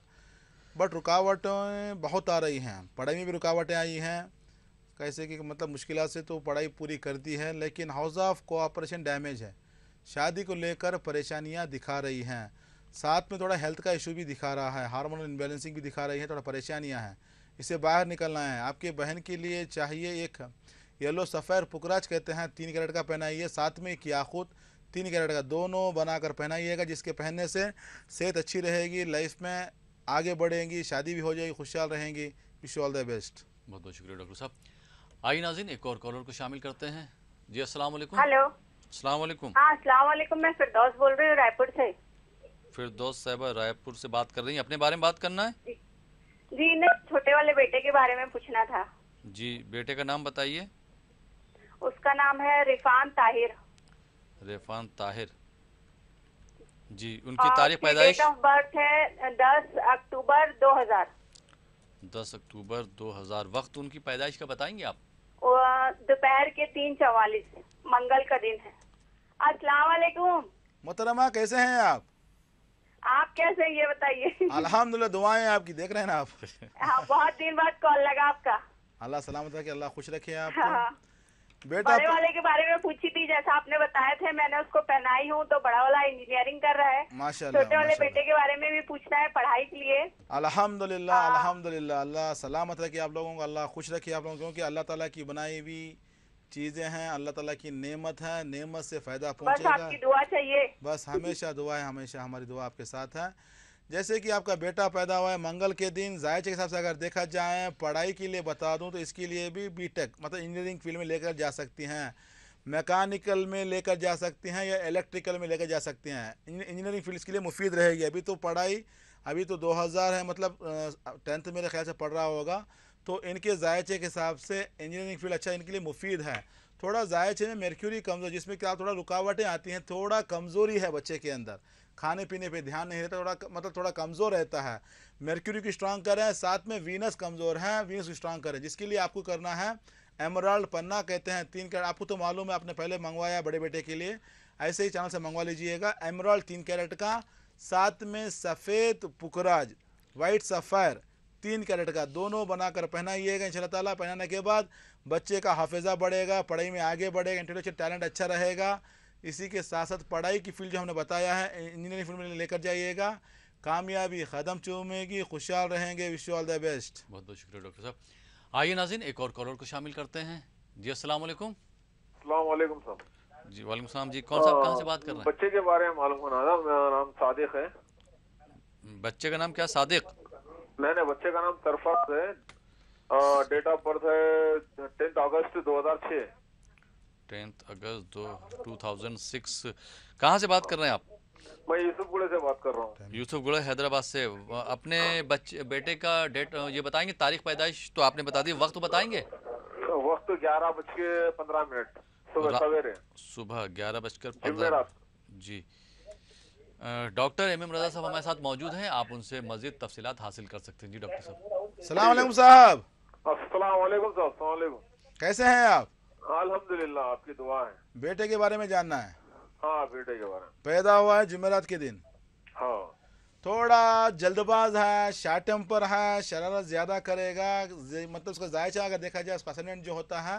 E: बट रुकावटें बहुत आ रही हैं। पढ़ाई में भी रुकावटें आई हैं, कैसे कि मतलब मुश्किलात से तो पढ़ाई पूरी करती है, लेकिन हाउस ऑफ कोऑपरेशन डैमेज है, शादी को लेकर परेशानियां दिखा रही हैं, साथ में थोड़ा हेल्थ का इशू भी दिखा रहा है, हार्मोनल इम्बैलेंसिंग भी दिखा रही है, थोड़ा परेशानियां हैं, इससे बाहर निकलना है। आपके बहन के लिए चाहिए एक येलो सफ़ेर पुकराज कहते हैं 3 कैरेट का पहनाइए, साथ में एक याकूत 3 कैरेट का, दोनों बनाकर पहनाइएगा, जिसके पहनने से सेहत अच्छी रहेगी, लाइफ में आगे बढ़ेंगी, शादी भी हो जाएगी, खुशहाल रहेंगी। Wish all the best.
D: बहुत बहुत शुक्रिया डॉक्टर साहब। आइए नाज़रीन, एक और कॉलर को शामिल करते हैं। जी अस्सलाम वालेकुम।
K: हेलो।
D: अस्सलाम वालेकुम।
K: हाँ अस्सलाम वालेकुम, मैं फिरदौस बोल रही हूँ रायपुर से।
D: फिरदौस साहिबा रायपुर से बात कर रही हैं, अपने बारे में बात करना है?
K: जी नहीं, छोटे वाले बेटे के बारे में पूछना था।
D: जी, बेटे का नाम बताइए।
K: उसका नाम है रिफान ताहिर।
D: रिफान ताहिर जी, उनकी तारीख पैदाइश?
K: डेट ऑफ बर्थ है 10 अक्टूबर 2000।
D: 10 अक्टूबर 2000। वक्त उनकी पैदाइश का बताएंगे आप?
K: दोपहर के 3:44, मंगल का दिन है। अस्सलाम वालेकुम।
E: मोहतरमा कैसे हैं
K: आप कैसे हैं ये बताइए?
E: अल्हम्दुलिल्लाह, दुआएं आपकी, देख रहे हैं ना आप।
K: हाँ, बहुत दिन बाद कॉल लगा आपका।
E: अल्लाह सलामत रखे, अल्लाह खुश रखे आपको।
K: हाँ।
E: बेटा
K: बड़े वाले के बारे में पूछी थी, जैसा आपने बताया थे, मैंने उसको पहनाई हूँ, तो बड़ा वाला इंजीनियरिंग कर रहा है।
E: माशाल्लाह,
K: छोटे वाले बेटे के बारे में भी पूछना है पढ़ाई के लिए।
E: अल्हम्दुलिल्लाह अल्हम्दुलिल्लाह, अल्लाह सलामत रखे आप लोगों को, अल्लाह खुश रखे आप लोगों को, क्योंकि अल्लाह ताला की बनाई हुई चीज़ें हैं, अल्लाह ताला की नेमत है, नेमत से फ़ायदा पहुँचेगा।
K: बस आपकी दुआ चाहिए।
E: बस हमेशा दुआ है, हमेशा हमारी दुआ आपके साथ है। जैसे कि आपका बेटा पैदा हुआ है मंगल के दिन, जायचे के हिसाब से अगर देखा जाए, पढ़ाई के लिए बता दूं तो इसके लिए भी बीटेक मतलब इंजीनियरिंग फील्ड में लेकर जा सकती हैं, मैकेनिकल में लेकर जा सकती हैं, या इलेक्ट्रिकल में लेकर जा सकती हैं। इंजीनियरिंग फील्ड इसके लिए मुफीद रहेगी। अभी तो पढ़ाई, अभी तो 2000 है, मतलब 10th मेरे ख्याल से पढ़ रहा होगा, तो इनके जायचे के हिसाब से इंजीनियरिंग फील्ड अच्छा इनके लिए मुफीद है। थोड़ा जायचे में मर्क्यूरी कमज़ोर, जिसमें क्या थोड़ा रुकावटें आती हैं, थोड़ा कमज़ोरी है बच्चे के अंदर, खाने पीने पे ध्यान नहीं रहता, थोड़ा मतलब थोड़ा कमज़ोर रहता है। मर्क्यूरी की स्ट्रांग करें, साथ में वीनस कमज़ोर है, वीनस की स्ट्रांग करें, जिसके लिए आपको करना है एमराल्ड पन्ना कहते हैं 3 कैरेट। आपको तो मालूम है, आपने पहले मंगवाया बड़े बेटे के लिए, ऐसे ही चैनल से मंगवा लीजिएगा। एमराल्ड 3 कैरेट का, साथ में सफ़ेद पुकराज वाइट सफ़ायर 3 कैरेट का, दोनों बनाकर पहनाइएगा इंशाल्लाह ताला। पहनाने के बाद बच्चे का हाफिज़ा बढ़ेगा, पढ़ाई में आगे बढ़ेगा, इंटेलेक्चुअल टैलेंट अच्छा रहेगा। इसी के साथ साथ पढ़ाई की फील्ड जो हमने बताया है, इंजीनियरिंग फील्ड में लेकर जाइएगा, कामयाबी कदम चूमेगी, खुशहाल रहेंगे। Wish you all the best.
D: बहुत बहुत शुक्रिया डॉक्टर साहब। आइए नाज़रीन, एक और कॉलर को शामिल करते हैं। जी अस्सलाम वालेकुम।
L: अस्सलाम वालेकुम साहब।
D: जी वालेकुम सलाम। जी कौन साहब, कहाँ से बात कर रहे हैं?
L: बच्चे के बारे में मालूम करना था। मेरा नाम सादिक है।
D: बच्चे का नाम क्या? सादिक?
L: नहीं, बच्चे का नाम सरफराज है। डेट ऑफ बर्थ है 10 अगस्त 2006।
D: 10 अगस्त 2006। कहाँ से बात कर रहे हैं आप?
L: मैं यूसुफ गुड़े से बात कर रहा हूँ।
D: यूसुफ गुड़े, हैदराबाद से। अपने बेटे का डेट ये बताएंगे, तारीख पैदाइश तो आपने बता दी, वक्त बताएंगे?
L: वक्त 11:15 सुबह सवेरे,
D: सुबह 11:15। जी, डॉक्टर एम रजा साहब हमारे साथ मौजूद हैं, आप उनसे मजीद तफसीलात हासिल कर सकते हैं। जी डॉक्टर साहब।
E: सलाम अलैकुम साहब।
L: अस्सलाम वालेकुम साहब। अस्सलाम वालेकुम।
E: कैसे हैं आप?
L: अल्हम्दुलिल्लाह, आपकी दुआ है।
E: बेटे के बारे में जानना है?
L: हाँ, बेटे के बारे में।
E: पैदा हुआ है जुमेरात के दिन।
L: हाँ।
E: थोड़ा जल्दबाज है, शार्ट टेम्पर है, शरारत ज़्यादा करेगा, मतलब उसका जायचा अगर देखा जाए, अससेंडेंट जो होता है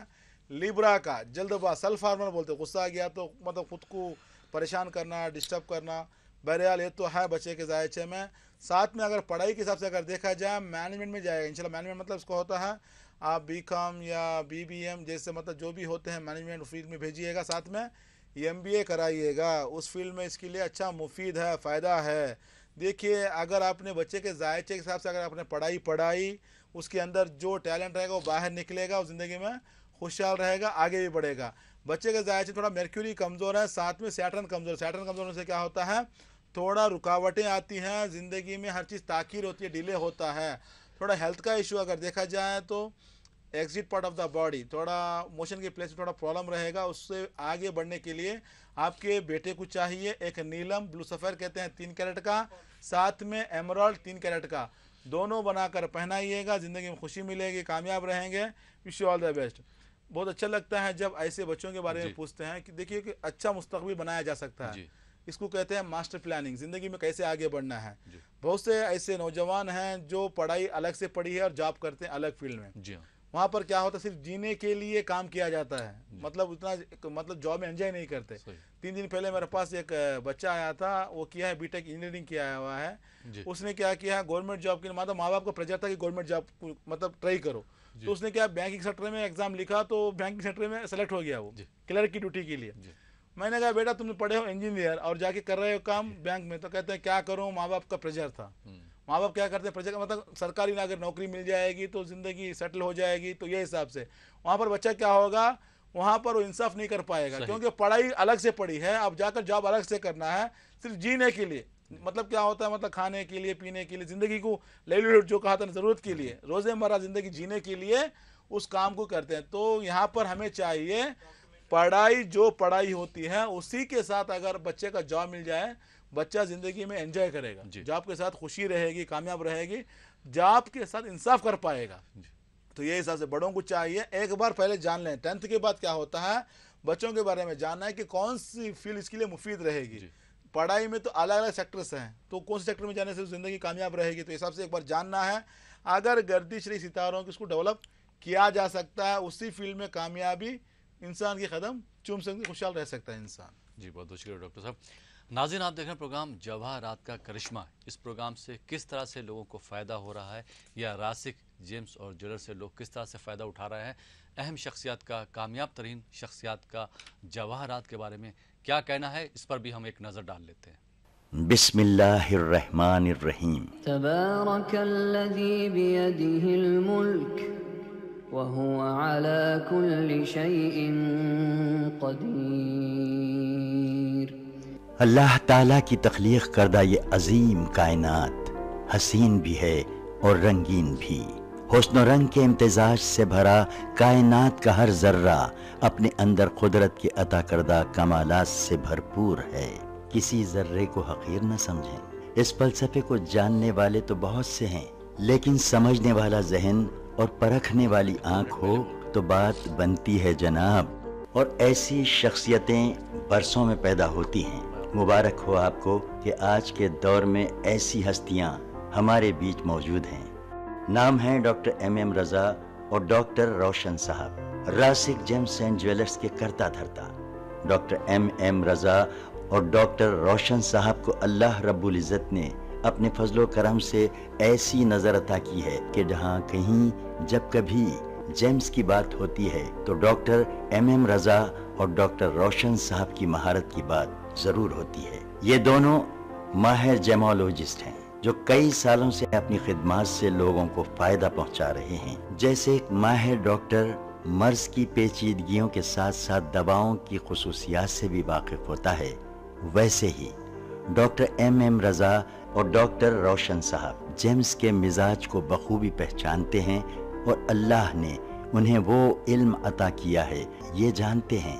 E: लिब्रा का, जल्दबाज, सेल्फ फार्मर बोलते हैं, गुस्सा आ गया तो मतलब खुद को परेशान करना, डिस्टर्ब करना। बहरहाल ये तो है बच्चे के जायचे में। साथ में अगर पढ़ाई के हिसाब से अगर देखा जाए, मैनेजमेंट में जाएगा इंशाल्लाह। मैनेजमेंट मतलब उसको होता है आप BCom या BBM जैसे मतलब जो भी होते हैं मैनेजमेंट फील्ड में भेजिएगा, साथ में MBA कराइएगा, उस फील्ड में इसके लिए अच्छा मुफीद है, फ़ायदा है। देखिए, अगर आपने बच्चे के जायचे के हिसाब से अगर आपने पढ़ाई उसके अंदर जो टैलेंट रहेगा वो बाहर निकलेगा, वो ज़िंदगी में खुशहाल रहेगा, आगे भी बढ़ेगा। बच्चे के जायचे थोड़ा मर्क्यूरी कमज़ोर है, साथ में सैटर्न कमज़ोर। सैटर्न कमज़ोर होने से क्या होता है, थोड़ा रुकावटें आती हैं ज़िंदगी में, हर चीज़ ताख़ीर होती है, डिले होता है। थोड़ा हेल्थ का इशू अगर देखा जाए तो exit part of the body, थोड़ा मोशन के प्लेस में थोड़ा प्रॉब्लम रहेगा। उससे आगे बढ़ने के लिए आपके बेटे को चाहिए एक नीलम ब्लू सफ़ेर कहते हैं 3 कैरेट का, साथ में एमराल्ड 3 कैरेट का, दोनों बनाकर पहनाइएगा। ज़िंदगी में खुशी मिलेगी, कामयाब रहेंगे। Wish you all the best. बहुत अच्छा लगता है जब ऐसे बच्चों के बारे में पूछते हैं कि देखिए कि अच्छा मुस्तकबिल बनाया जा सकता है। इसको कहते हैं मास्टर प्लानिंग, ज़िंदगी में कैसे आगे बढ़ना है। बहुत से ऐसे नौजवान हैं जो पढ़ाई अलग से पढ़ी है और जॉब करते हैं अलग फील्ड में। वहाँ पर क्या होता है, सिर्फ जीने के लिए काम किया जाता है, मतलब उतना मतलब जॉब में एंजॉय नहीं करते। 3 दिन पहले मेरे पास एक बच्चा आया था, वो किया है बीटेक इंजीनियरिंग किया हुआ है, उसने क्या किया, गवर्नमेंट जॉब के लिए मतलब माँ बाप को प्रेशर था कि गवर्नमेंट जॉब मतलब ट्राई करो, तो उसने क्या बैंकिंग सेक्टर में एग्जाम लिखा, तो बैंकिंग सेक्टर में सेलेक्ट हो गया वो क्लर्क की ड्यूटी के लिए। मैंने कहा बेटा तुम पढ़े हो इंजीनियर और जाके कर रहे हो काम बैंक में, तो कहते हैं क्या करूँ, माँ बाप का प्रेशर था। माँ बाप क्या करते हैं, प्रेशर मतलब सरकारी ना अगर नौकरी मिल जाएगी तो ज़िंदगी सेटल हो जाएगी, तो ये हिसाब से वहाँ पर बच्चा क्या होगा, वहाँ पर वो इंसाफ नहीं कर पाएगा, क्योंकि पढ़ाई अलग से पढ़ी है, अब जाकर जॉब अलग से करना है सिर्फ जीने के लिए। मतलब क्या होता है, मतलब खाने के लिए, पीने के लिए, ज़िंदगी को लाइवलीहुड जो कहा था ज़रूरत के लिए, रोज़मर्रा ज़िंदगी जीने के लिए उस काम को करते हैं। तो यहाँ पर हमें चाहिए पढ़ाई, जो पढ़ाई होती है उसी के साथ अगर बच्चे का जॉब मिल जाए, बच्चा ज़िंदगी में एंजॉय करेगा, जॉब के साथ खुशी रहेगी, कामयाब रहेगी, जॉब के साथ इंसाफ कर पाएगा। तो ये हिसाब से बड़ों को चाहिए एक बार पहले जान लें, 10th के बाद क्या होता है, बच्चों के बारे में जानना है कि कौन सी फील्ड इसके लिए मुफीद रहेगी। पढ़ाई में तो अलग अलग सेक्टर्स हैं, तो कौन से सेक्टर में जाने से ज़िंदगी कामयाब रहेगी, तो हिसाब से एक बार जानना है। अगर गर्दिश रही सितारों की, उसको डेवलप किया जा सकता है, उसी फील्ड में कामयाबी इंसान की कदम चूम सकती, खुशहाल रह सकता है इंसान।
D: जी बहुत बहुत शुक्रिया डॉक्टर साहब। नाज़रीन, आप देख रहे हैं प्रोग्राम जवाहरात का करिश्मा। इस प्रोग्राम से किस तरह से लोगों को फ़ायदा हो रहा है, या रासिक, जेम्स और ज्वेलर से लोग किस तरह से फ़ायदा उठा रहे हैं, अहम शख्सियात का, कामयाब तरीन शख्सियात का जवाहरात के बारे में क्या कहना है, इस पर भी हम एक नज़र डाल लेते हैं।
M: बिस्मिल्लाहिर्रहमानिर्रहीम। तबारकल्लज़ी बियदिहिल मुल्क व हुवा अला कुल्लि शैइन क़दीर। अल्लाह ताला की तख्लीक करदा ये अजीम कायनात हसीन भी है और रंगीन भी। हुस्न रंग के इम्तिजाज से भरा कायनात का हर जर्रा अपने अंदर कुदरत के अता करदा कमालात से भरपूर है। किसी जर्रे को हकीर न समझें। इस फलसफे को जानने वाले तो बहुत से हैं, लेकिन समझने वाला जहन और परखने वाली आंख हो तो बात बनती है जनाब। और ऐसी शख्सियतें बरसों में पैदा होती हैं। मुबारक हो आपको कि आज के दौर में ऐसी हस्तियां हमारे बीच मौजूद हैं। नाम है डॉक्टर MM रज़ा और डॉक्टर रोशन साहब, रासिक जेम्स एंड ज्वेलर्स के करता धरता। डॉक्टर MM रज़ा और डॉक्टर रोशन साहब को अल्लाह रब्बुल इज़्ज़त ने अपने फजलो करम से ऐसी नज़र अता की है कि जहाँ कहीं जब कभी जेम्स की बात होती है तो डॉक्टर MM रज़ा और डॉक्टर रोशन साहब की महारत की बात जरूर होती है। ये दोनों माहिर जेमोलॉजिस्ट हैं जो कई सालों से अपनी खिदमत से लोगों को फायदा पहुंचा रहे हैं। जैसे एक माहिर डॉक्टर मर्ज की पेचीदगियों के साथ साथ दवाओं की खुसूसियात से भी वाकिफ होता है, वैसे ही डॉक्टर MM रज़ा और डॉक्टर रोशन साहब जेम्स के मिजाज को बखूबी पहचानते हैं और अल्लाह ने उन्हें वो इल्म अता किया है, ये जानते हैं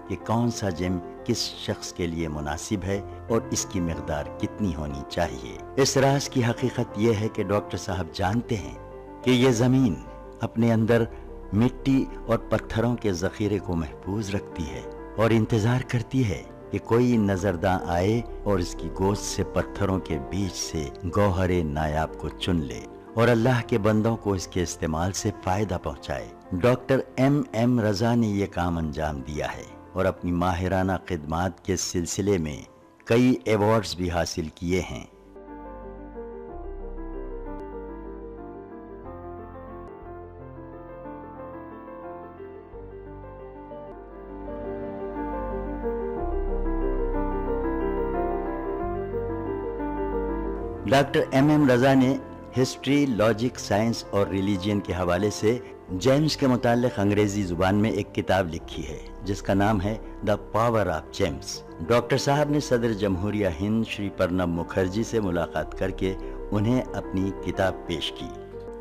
M: कि कौन सा जेम किस शख्स के लिए मुनासिब है और इसकी मिकदार कितनी होनी चाहिए। इस राज की हकीकत यह है कि डॉक्टर साहब जानते हैं कि ये ज़मीन अपने अंदर मिट्टी और पत्थरों के ज़ख़ीरे को महफूज रखती है और इंतज़ार करती है कि कोई नजरदां आए और इसकी गोश्त से पत्थरों के बीच से गौहरे नायाब को चुन ले और अल्लाह के बंदों को इसके इस्तेमाल से फायदा पहुंचाए। डॉक्टर MM रज़ा ने यह काम अंजाम दिया है और अपनी माहिराना खिदमात के सिलसिले में कई अवार्ड्स भी हासिल किए हैं। डॉक्टर MM रज़ा ने हिस्ट्री, लॉजिक, साइंस और रिलीजियन के हवाले से जेम्स के मुताल्लिक़ अंग्रेजी जुबान में एक किताब लिखी है जिसका नाम है the power of James. Doctor साहब ने सदर जमहूरिया हिंद श्री प्रणब मुखर्जी से मुलाकात करके उन्हें अपनी किताब पेश की।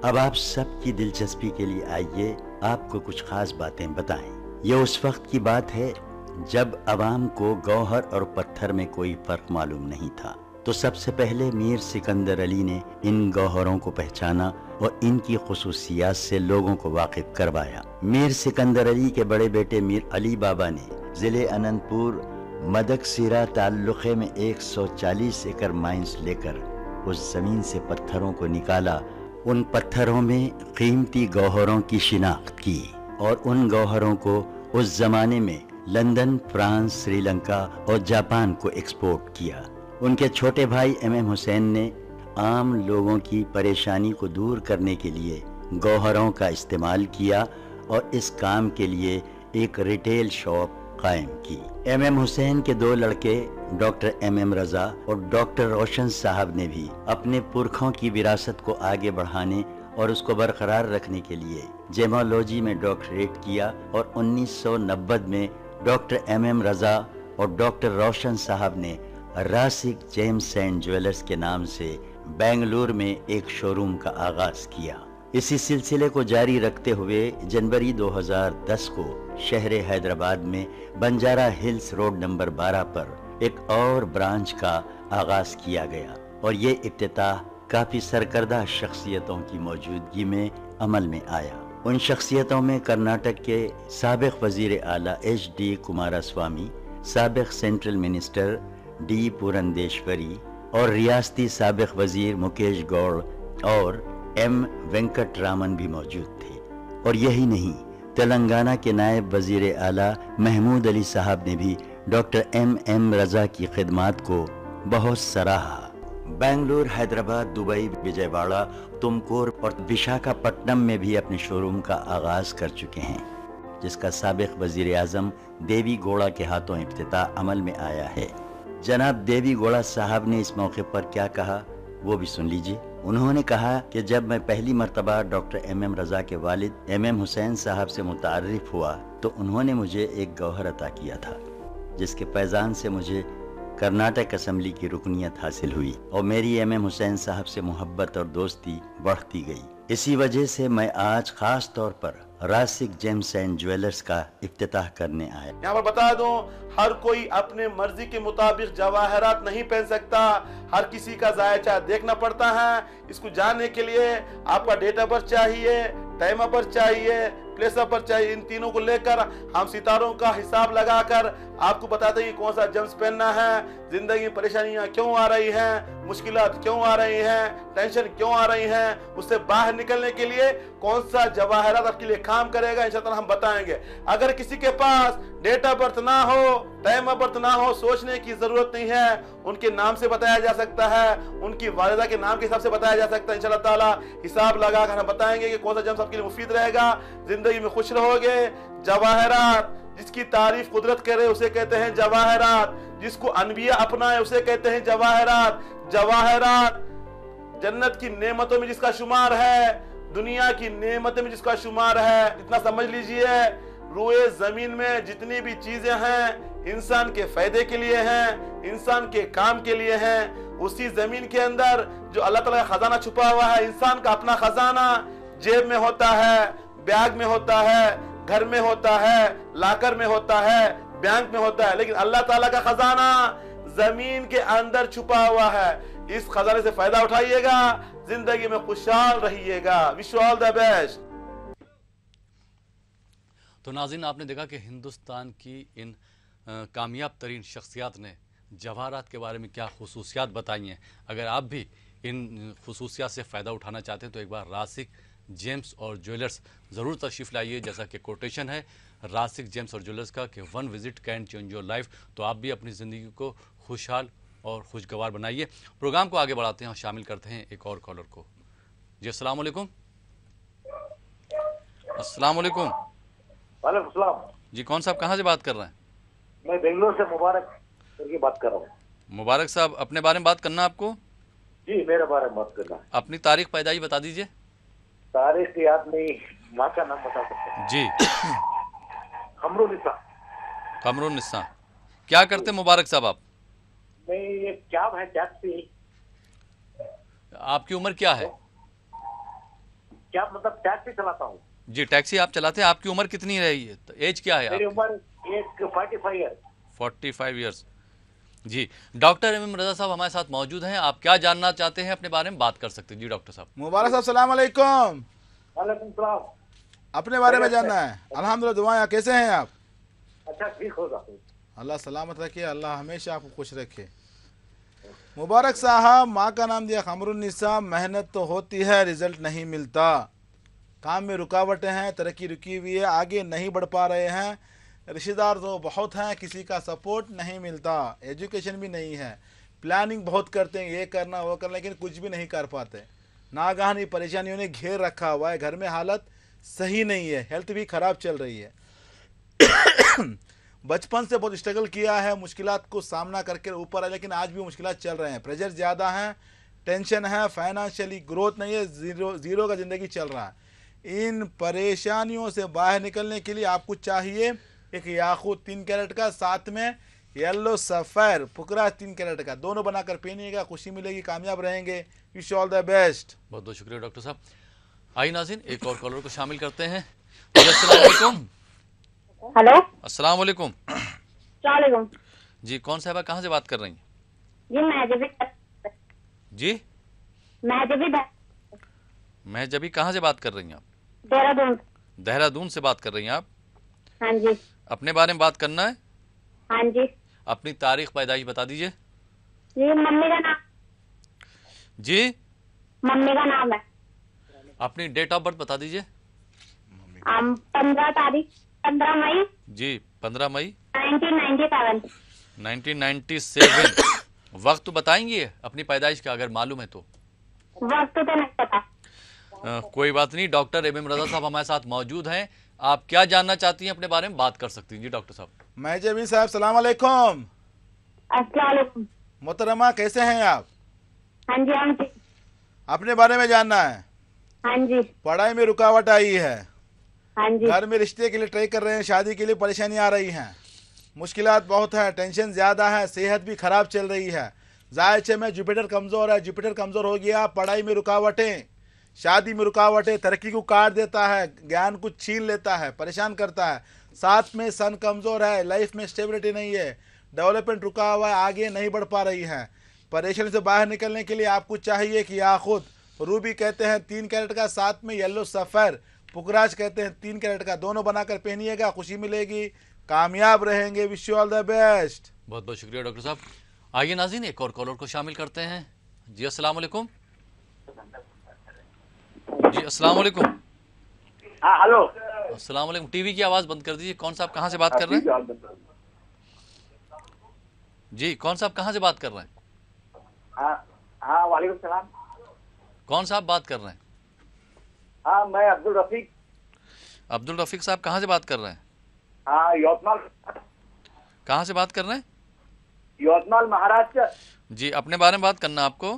M: अब आप सबकी दिलचस्पी के लिए आइए आपको कुछ खास बातें बताएं। ये उस वक्त की बात है जब अवाम को गौहर और पत्थर में कोई फर्क मालूम नहीं था, तो सबसे पहले मीर सिकंदर अली ने इन गौहरों को पहचाना और इनकी खुसूसियात से लोगों को वाकिफ करवाया। मीर सिकंदर अली के बड़े बेटे मीर अली बाबा ने जिले अनंतपुर मदकसीरा ताल्लुक़े में 140 एकड़ माइंस लेकर उस जमीन से पत्थरों को निकाला उन पत्थरों में कीमती गौहरों की शिनाख्त की और उन गौहरों को उस जमाने में लंदन, फ्रांस, श्रीलंका और जापान को एक्सपोर्ट किया। उनके छोटे भाई MM हुसैन ने आम लोगों की परेशानी को दूर करने के लिए गौहरों का इस्तेमाल किया और इस काम के लिए एक रिटेल शॉप कायम की। MM हुसैन के 2 लड़के डॉक्टर MM रजा और डॉक्टर रोशन साहब ने भी अपने पुरखों की विरासत को आगे बढ़ाने और उसको बरकरार रखने के लिए जेमोलॉजी में डॉक्टरेट किया और 1990 में डॉक्टर MM रजा और डॉक्टर रोशन साहब ने रासिक जेम्स एंड ज्वेलर्स के नाम से बेंगलुरु में एक शोरूम का आगाज किया। इसी सिलसिले को जारी रखते हुए जनवरी 2010 को शहर हैदराबाद में बंजारा हिल्स रोड नंबर 12 पर एक और ब्रांच का आगाज किया गया और ये इफ्तिताह काफी सरकर्दा शख्सियतों की मौजूदगी में अमल में आया। उन शख्सियतों में कर्नाटक के साबिक वजीर आला HD कुमारस्वामी, साबिक सेंट्रल मिनिस्टर D पुरंदेश्वरी और रियासती साबिक वजीर मुकेश गौड़ और M वेंकटरामन भी मौजूद थे। और यही नहीं, तेलंगाना के नायब वजीर आला महमूद अली साहब ने भी डॉक्टर MM रजा की खिदमात को बहुत सराहा। बेंगलुरु, हैदराबाद, दुबई, विजयवाड़ा, तुमकुर और विशाखापट्टनम में भी अपने शोरूम का आगाज कर चुके हैं, जिसका साबिक वजीर आजम देवी गौड़ा के हाथों इफ्तिताह अमल में आया है। जनाब देवी गौड़ा साहब ने इस मौके पर क्या कहा वो भी सुन लीजिए। उन्होंने कहा कि जब मैं पहली मर्तबा डॉक्टर MM रजा के वालिद MM हुसैन साहब से मुतारिफ हुआ तो उन्होंने मुझे एक गौहर अता किया था, जिसके पैजान से मुझे कर्नाटक असेंबली की रुकनियत हासिल हुई और मेरी MM हुसैन साहब से मोहब्बत और दोस्ती बढ़ती गई। इसी वजह से मैं आज खास तौर पर रासिक जेम्स एंड ज्वेलर्स का इफ्तिताह करने आया।
N: यहाँ पर बता दूं, हर कोई अपने मर्जी के मुताबिक जवाहरात नहीं पहन सकता, हर किसी का जायचा देखना पड़ता है। इसको जानने के लिए आपका डेट ऑफ बर्थ चाहिए, टाइम ऑफ बर्थ चाहिए, प्लेस ऑफ बर्थ चाहिए। इन तीनों को लेकर हम सितारों का हिसाब लगाकर आपको बताते हैं कौन सा जेम्स पहनना है। जिंदगी में परेशानियां क्यों आ रही हैं, मुश्किलात क्यों आ रही हैं, टेंशन क्यों आ रही हैं, उससे बाहर निकलने के लिए कौन सा जवाहरात आपके लिए काम करेगा, इंशाअल्लाह हम बताएंगे। अगर किसी के पास डेट ऑफ बर्थ ना हो, टाइम ऑफ बर्थ ना हो, सोचने की जरूरत नहीं है, उनके नाम से बताया जा सकता है, उनकी वालिदा के नाम के हिसाब से बताया जा सकता है। इंशाअल्लाह ताला हिसाब लगाकर हम बताएंगे कि कौन सा जेम्स आपके लिए मुफीद रहेगा। जिंदगी में खुश रहोगे। जवाहरात जिसकी तारीफ कुदरत करे उसे कहते हैं जवाहरात, जिसको अनबिया अपनाए उसे कहते हैं जवाहरात। जवाहरात जन्नत की नेमतों में जिसका शुमार है, दुनिया की नेमतों में जिसका शुमार है। इतना समझ लीजिए, रूए जमीन में जितनी भी चीजें हैं इंसान के फायदे के लिए हैं, इंसान के काम के लिए हैं। उसी जमीन के अंदर जो अल्लाह ताला का खजाना छुपा हुआ है, इंसान का अपना खजाना जेब में होता है, बैग में होता है, घर में होता है, लाकर में होता है, बैंक में होता है, लेकिन अल्लाह ताला का खजाना जमीन के अंदर छुपा हुआ है। इस खजाने से फायदा उठाइएगा, जिंदगी में खुशहाल रहिएगा। Wish you all the best.
D: तो नाज़रीन, आपने देखा कि हिंदुस्तान की इन कामयाब तरीन शख्सियात ने जवाहरात के बारे में क्या खुसूसियात बताई हैं। अगर आप भी इन खुसूसियात से फ़ायदा उठाना चाहते हैं तो एक बार रासिक जेम्स और ज्वेलर्स ज़रूर तशरीफ़ लाइए। जैसा कि कोटेशन है रासिक जेम्स और ज्वेलर्स का कि 1 visit can change your life. तो आप भी अपनी ज़िंदगी को खुशहाल और खुशगवार बनाइए। प्रोग्राम को आगे बढ़ाते हैं और शामिल करते हैं एक और कॉलर को। जी अस्सलाम वालेकुम। अस्सलाम वालेकुम।
O: वालेकुम सलाम।
D: जी कौन साहब कहाँ से बात कर रहे हैं?
O: मैं बेंगलोर से मुबारक करके बात कर रहा हूँ।
D: मुबारक साहब, अपने बारे में बात करना है आपको?
O: जी मेरे बारे में बात करना है।
D: अपनी तारीख पैदाइश बता दीजिए।
O: तारीख की याद नहीं, माँ का नाम बता सकते
D: जी।
O: कमरुन्निसा।
D: कमरुन्निसा। क्या करते मुबारक साहब आप?
O: मैं ये कैब है, टैक्सी।
D: आपकी उम्र क्या है?
O: क्या मतलब टैक्सी चलाता हूँ।
D: जी टैक्सी आप चलाते हैं। आपकी उम्र कितनी रही है? एज क्या है?
O: मेरी उम्र 45 ईयर।
D: 45 ईयर्स। जी डॉक्टर MM रजा साहब हमारे साथ मौजूद हैं। आप क्या जानना चाहते हैं अपने बारे में बात कर सकते हैं। जी डॉक्टर साहब।
E: मुबारक साहब सलाम अलैकुम।
O: वालेकुम सलाम।
E: अपने बारे में जानना है? अल्हम्दुलिल्लाह, दुआएं। कैसे हैं आप?
O: अच्छा ठीक होगा।
E: अल्लाह सलामत रखे, अल्लाह हमेशा आपको खुश रखे। मुबारक साहब, माँ का नाम दिया खमरुन्निसा। मेहनत तो होती है, रिजल्ट नहीं मिलता, काम में रुकावटें हैं, तरक्की रुकी हुई है, आगे नहीं बढ़ पा रहे हैं, रिश्तेदार तो बहुत हैं, किसी का सपोर्ट नहीं मिलता, एजुकेशन भी नहीं है, प्लानिंग बहुत करते हैं, ये करना वो करना, लेकिन कुछ भी नहीं कर पाते। नागहानी परेशानियों ने घेर रखा हुआ है, घर में हालत सही नहीं है, हेल्थ भी ख़राब चल रही है। बचपन से बहुत स्ट्रगल किया है, मुश्किलात को सामना करके ऊपर है, लेकिन आज भी मुश्किलात चल रहे हैं, प्रेशर ज़्यादा है, टेंशन है, फाइनेंशियली ग्रोथ नहीं है, ज़ीरो का ज़िंदगी चल रहा है। इन परेशानियों से बाहर निकलने के लिए आपको चाहिए एक याकूत 3 कैरेट का, साथ में येलो सफ़ायर पुकरा 3 कैरेट का, दोनों बनाकर पहनिएगा, खुशी मिलेगी, कामयाब रहेंगे। Wish all the best.
D: बहुत बहुत शुक्रिया डॉक्टर साहब। आइए नाज़रीन, एक और कॉलर को शामिल करते हैं। अस्सलाम वालेकुम।
P: हेलो,
D: अस्सलाम वालेकुम।
P: वालेकुम
D: जी, कौन साहबा कहाँ से बात कर रही हैं?
P: जी
D: मैं जब कहाँ से बात कर रही हैं आप?
P: देहरादून।
D: देहरादून से बात कर रही हैं आप?
P: हाँ जी।
D: अपने बारे में बात करना है?
P: हाँ जी।
D: अपनी तारीख पैदाइश बता दीजिए।
P: जी, मम्मी का नाम।
D: जी,
P: मम्मी का नाम है।
D: अपनी डेट ऑफ बर्थ बता दीजिए।
P: 15 मई।
D: जी, 15 मई
P: 1997।
D: 1997। वक्त तो बताएंगे अपनी पैदाइश का, अगर मालूम है तो।
P: वक्त तो नहीं पता।
D: कोई बात नहीं, डॉक्टर एम रजा साहब हमारे साथ मौजूद हैं। आप क्या जानना चाहती हैं अपने बारे में, बात कर सकती हैं। जी डॉक्टर साहब।
E: महजबीन साहब, सलाम अलैकुम।
P: अस्सलाम वालेकुम।
E: मोहतरमा, कैसे हैं आप?
P: हाँ जी, हाँ जी।
E: अपने बारे में जानना है?
P: हाँ जी।
E: पढ़ाई में रुकावट आई है?
P: हाँ जी।
E: घर में रिश्ते के लिए ट्राई कर रहे हैं, शादी के लिए परेशानी आ रही हैं, मुश्किलात बहुत है, टेंशन ज़्यादा है, सेहत भी ख़राब चल रही है, जायचे में जुपिटर कमज़ोर है, जुपिटर कमज़ोर हो गया, पढ़ाई में रुकावटें, शादी में रुकावटें, तरक्की को काट देता है, ज्ञान को छीन लेता है, परेशान करता है, साथ में सन कमज़ोर है, लाइफ में स्टेबिलिटी नहीं है, डेवलपमेंट रुका हुआ है, आगे नहीं बढ़ पा रही है। परेशानी से बाहर निकलने के लिए आपको चाहिए कि याकूत रूबी कहते हैं 3 कैरेट का, साथ में येलो सफ़र पुकराज कहते हैं 3 कैरेट का, दोनों बनाकर पहनिएगा, खुशी मिलेगी, कामयाब रहेंगे। Wish you all the best.
D: बहुत बहुत शुक्रिया डॉक्टर साहब। आइए नाज़रीन, एक और कॉलर को शामिल करते हैं। जी अस्सलाम वालेकुम। जी अस्सलाम वालेकुम।
O: हाँ हेलो।
D: अस्सलाम वालेकुम। टीवी की आवाज़ बंद कर दीजिए। कौन साहब कहाँ से बात कर रहे हैं? जी, कौन साहब कहाँ से बात कर रहे हैं?
O: हाँ वालेकुम सलाम।
D: कौन साहब बात कर रहे हैं?
O: हाँ, मैं अब्दुल रफीक।
D: अब्दुल रफीक साहब कहाँ से बात कर रहे हैं?
O: हाँ, यवतमाल।
D: कहाँ से बात कर रहे हैं?
O: यवतमाल महाराष्ट्र।
D: जी, अपने बारे में बात करना आपको।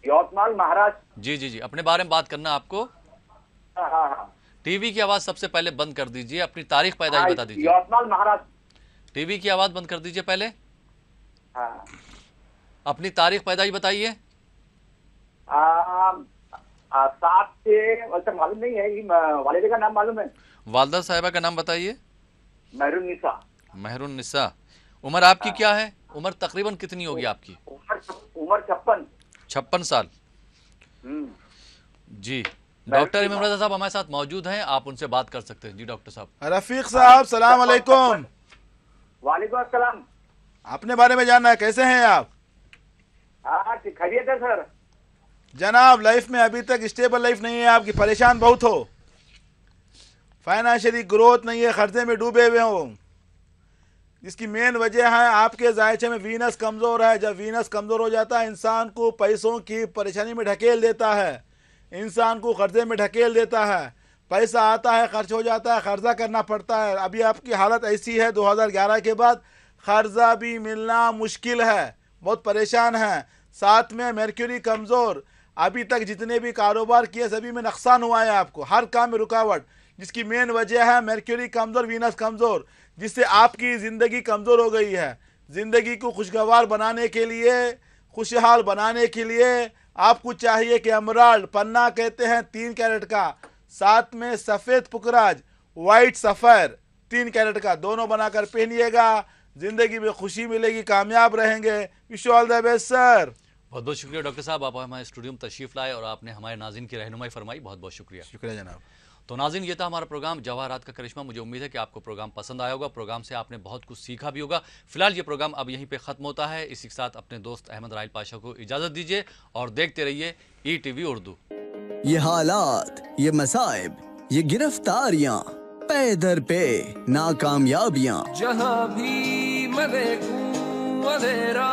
O: यवतमाल महाराष्ट्र।
D: जी जी जी, अपने बारे में बात करना आपको।
O: हाँ हाँ हाँ।
D: टीवी की आवाज़ सबसे पहले बंद कर दीजिए, अपनी तारीख पैदाइश बता दीजिए।
O: यवतमाल महाराष्ट्र।
D: टीवी की आवाज़ बंद कर दीजिए पहले।
O: हाँ।
D: अपनी तारीख पैदाइश बताइए।
O: 7 से, वैसे मालूम नहीं है, वालिदा का नाम मालूम है?
D: वालदा साहिबा का नाम बताइए।
O: महरुन्निसा।
D: महरुन्निसा। उम्र आपकी क्या है? उम्र तकरीबन कितनी होगी आपकी?
O: उम्र
D: 56 साल। जी, डॉक्टर इमाम रजा साहब हमारे साथ मौजूद हैं, आप उनसे बात कर सकते हैं। जी डॉक्टर साहब।
E: रफीक साहब, सलाम अलैकुम।
O: वालेकुम अस्सलाम।
E: अपने बारे में जानना है, कैसे हैं आप?
O: खैरियत है सर।
E: जनाब, लाइफ में अभी तक स्टेबल लाइफ नहीं है आपकी, परेशान बहुत हो, फाइनेंशियली ग्रोथ नहीं है, खर्चे में डूबे हुए हो, जिसकी मेन वजह है आपके जायचे में वीनस कमज़ोर है। जब वीनस कमज़ोर हो जाता है, इंसान को पैसों की परेशानी में ढकेल देता है, इंसान को कर्जे में ढकेल देता है, पैसा आता है खर्च हो जाता है, कर्जा करना पड़ता है। अभी आपकी हालत ऐसी है, 2011 के बाद कर्जा भी मिलना मुश्किल है, बहुत परेशान है, साथ में मर्क्यूरी कमज़ोर, अभी तक जितने भी कारोबार किए सभी में नुकसान हुआ है आपको, हर काम में रुकावट, जिसकी मेन वजह है मर्क्यूरी कमज़ोर, वीनस कमज़ोर, जिससे आपकी ज़िंदगी कमज़ोर हो गई है। ज़िंदगी को खुशगवार बनाने के लिए, खुशहाल बनाने के लिए आपको चाहिए कि एमराल्ड पन्ना कहते हैं 3 कैरेट का, साथ में सफ़ेद पुकराज वाइट सफ़र 3 कैरेट का, दोनों बनाकर पहनिएगा, ज़िंदगी में खुशी मिलेगी, कामयाब रहेंगे। Wish you all the best sir.
D: बहुत बहुत शुक्रिया डॉक्टर साहब, आप हमारे स्टूडियो में तशरीफ़ लाए और आपने हमारे नाज़रीन की रहनुमाई फरमाई, बहुत बहुत शुक्रिया।
E: शुक्रिया जनाब।
D: तो नाज़रीन, ये था हमारा प्रोग्राम जवाहरात का करिश्मा। मुझे उम्मीद है कि आपको प्रोग्राम पसंद आया होगा, प्रोग्राम से आपने बहुत कुछ सीखा भी होगा। फिलहाल ये प्रोग्राम अब यहीं पे ख़त्म होता है। इसी के साथ अपने दोस्त अहमद राहिल पाशा को इजाज़त दीजिए और देखते रहिए ETV उर्दू।
A: ये हालात, ये मसाइब, ये गिरफ्तारियां, पे दर पे नाकामयाबियां,
B: जहाँ भी मैं देखूं अंधेरा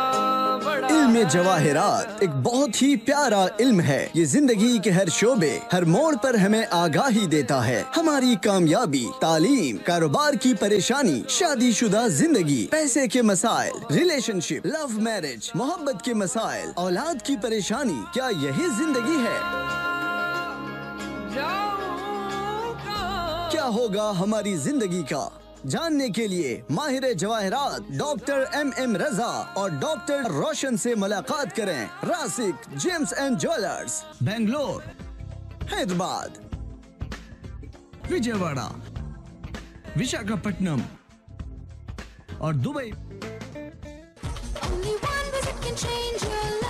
B: बड़ा
A: इल्म जवाहिरात एक बहुत ही प्यारा इल्म है। ये जिंदगी के हर शोबे, हर मोड़ पर हमें आगाही देता है। हमारी कामयाबी, तालीम, कारोबार की परेशानी, शादीशुदा जिंदगी, पैसे के मसाइल, रिलेशनशिप, लव मैरिज, मोहब्बत के मसाइल, औलाद की परेशानी, क्या यही जिंदगी है? क्या होगा हमारी जिंदगी का? जानने के लिए माहिर जवाहिरात डॉक्टर MM रजा और डॉक्टर रोशन से मुलाकात करें। Rasik gems and jewellers, Bangalore, Hyderabad, Vijayawada, Visakhapatnam और Dubai.
C: Only one visit can change your life.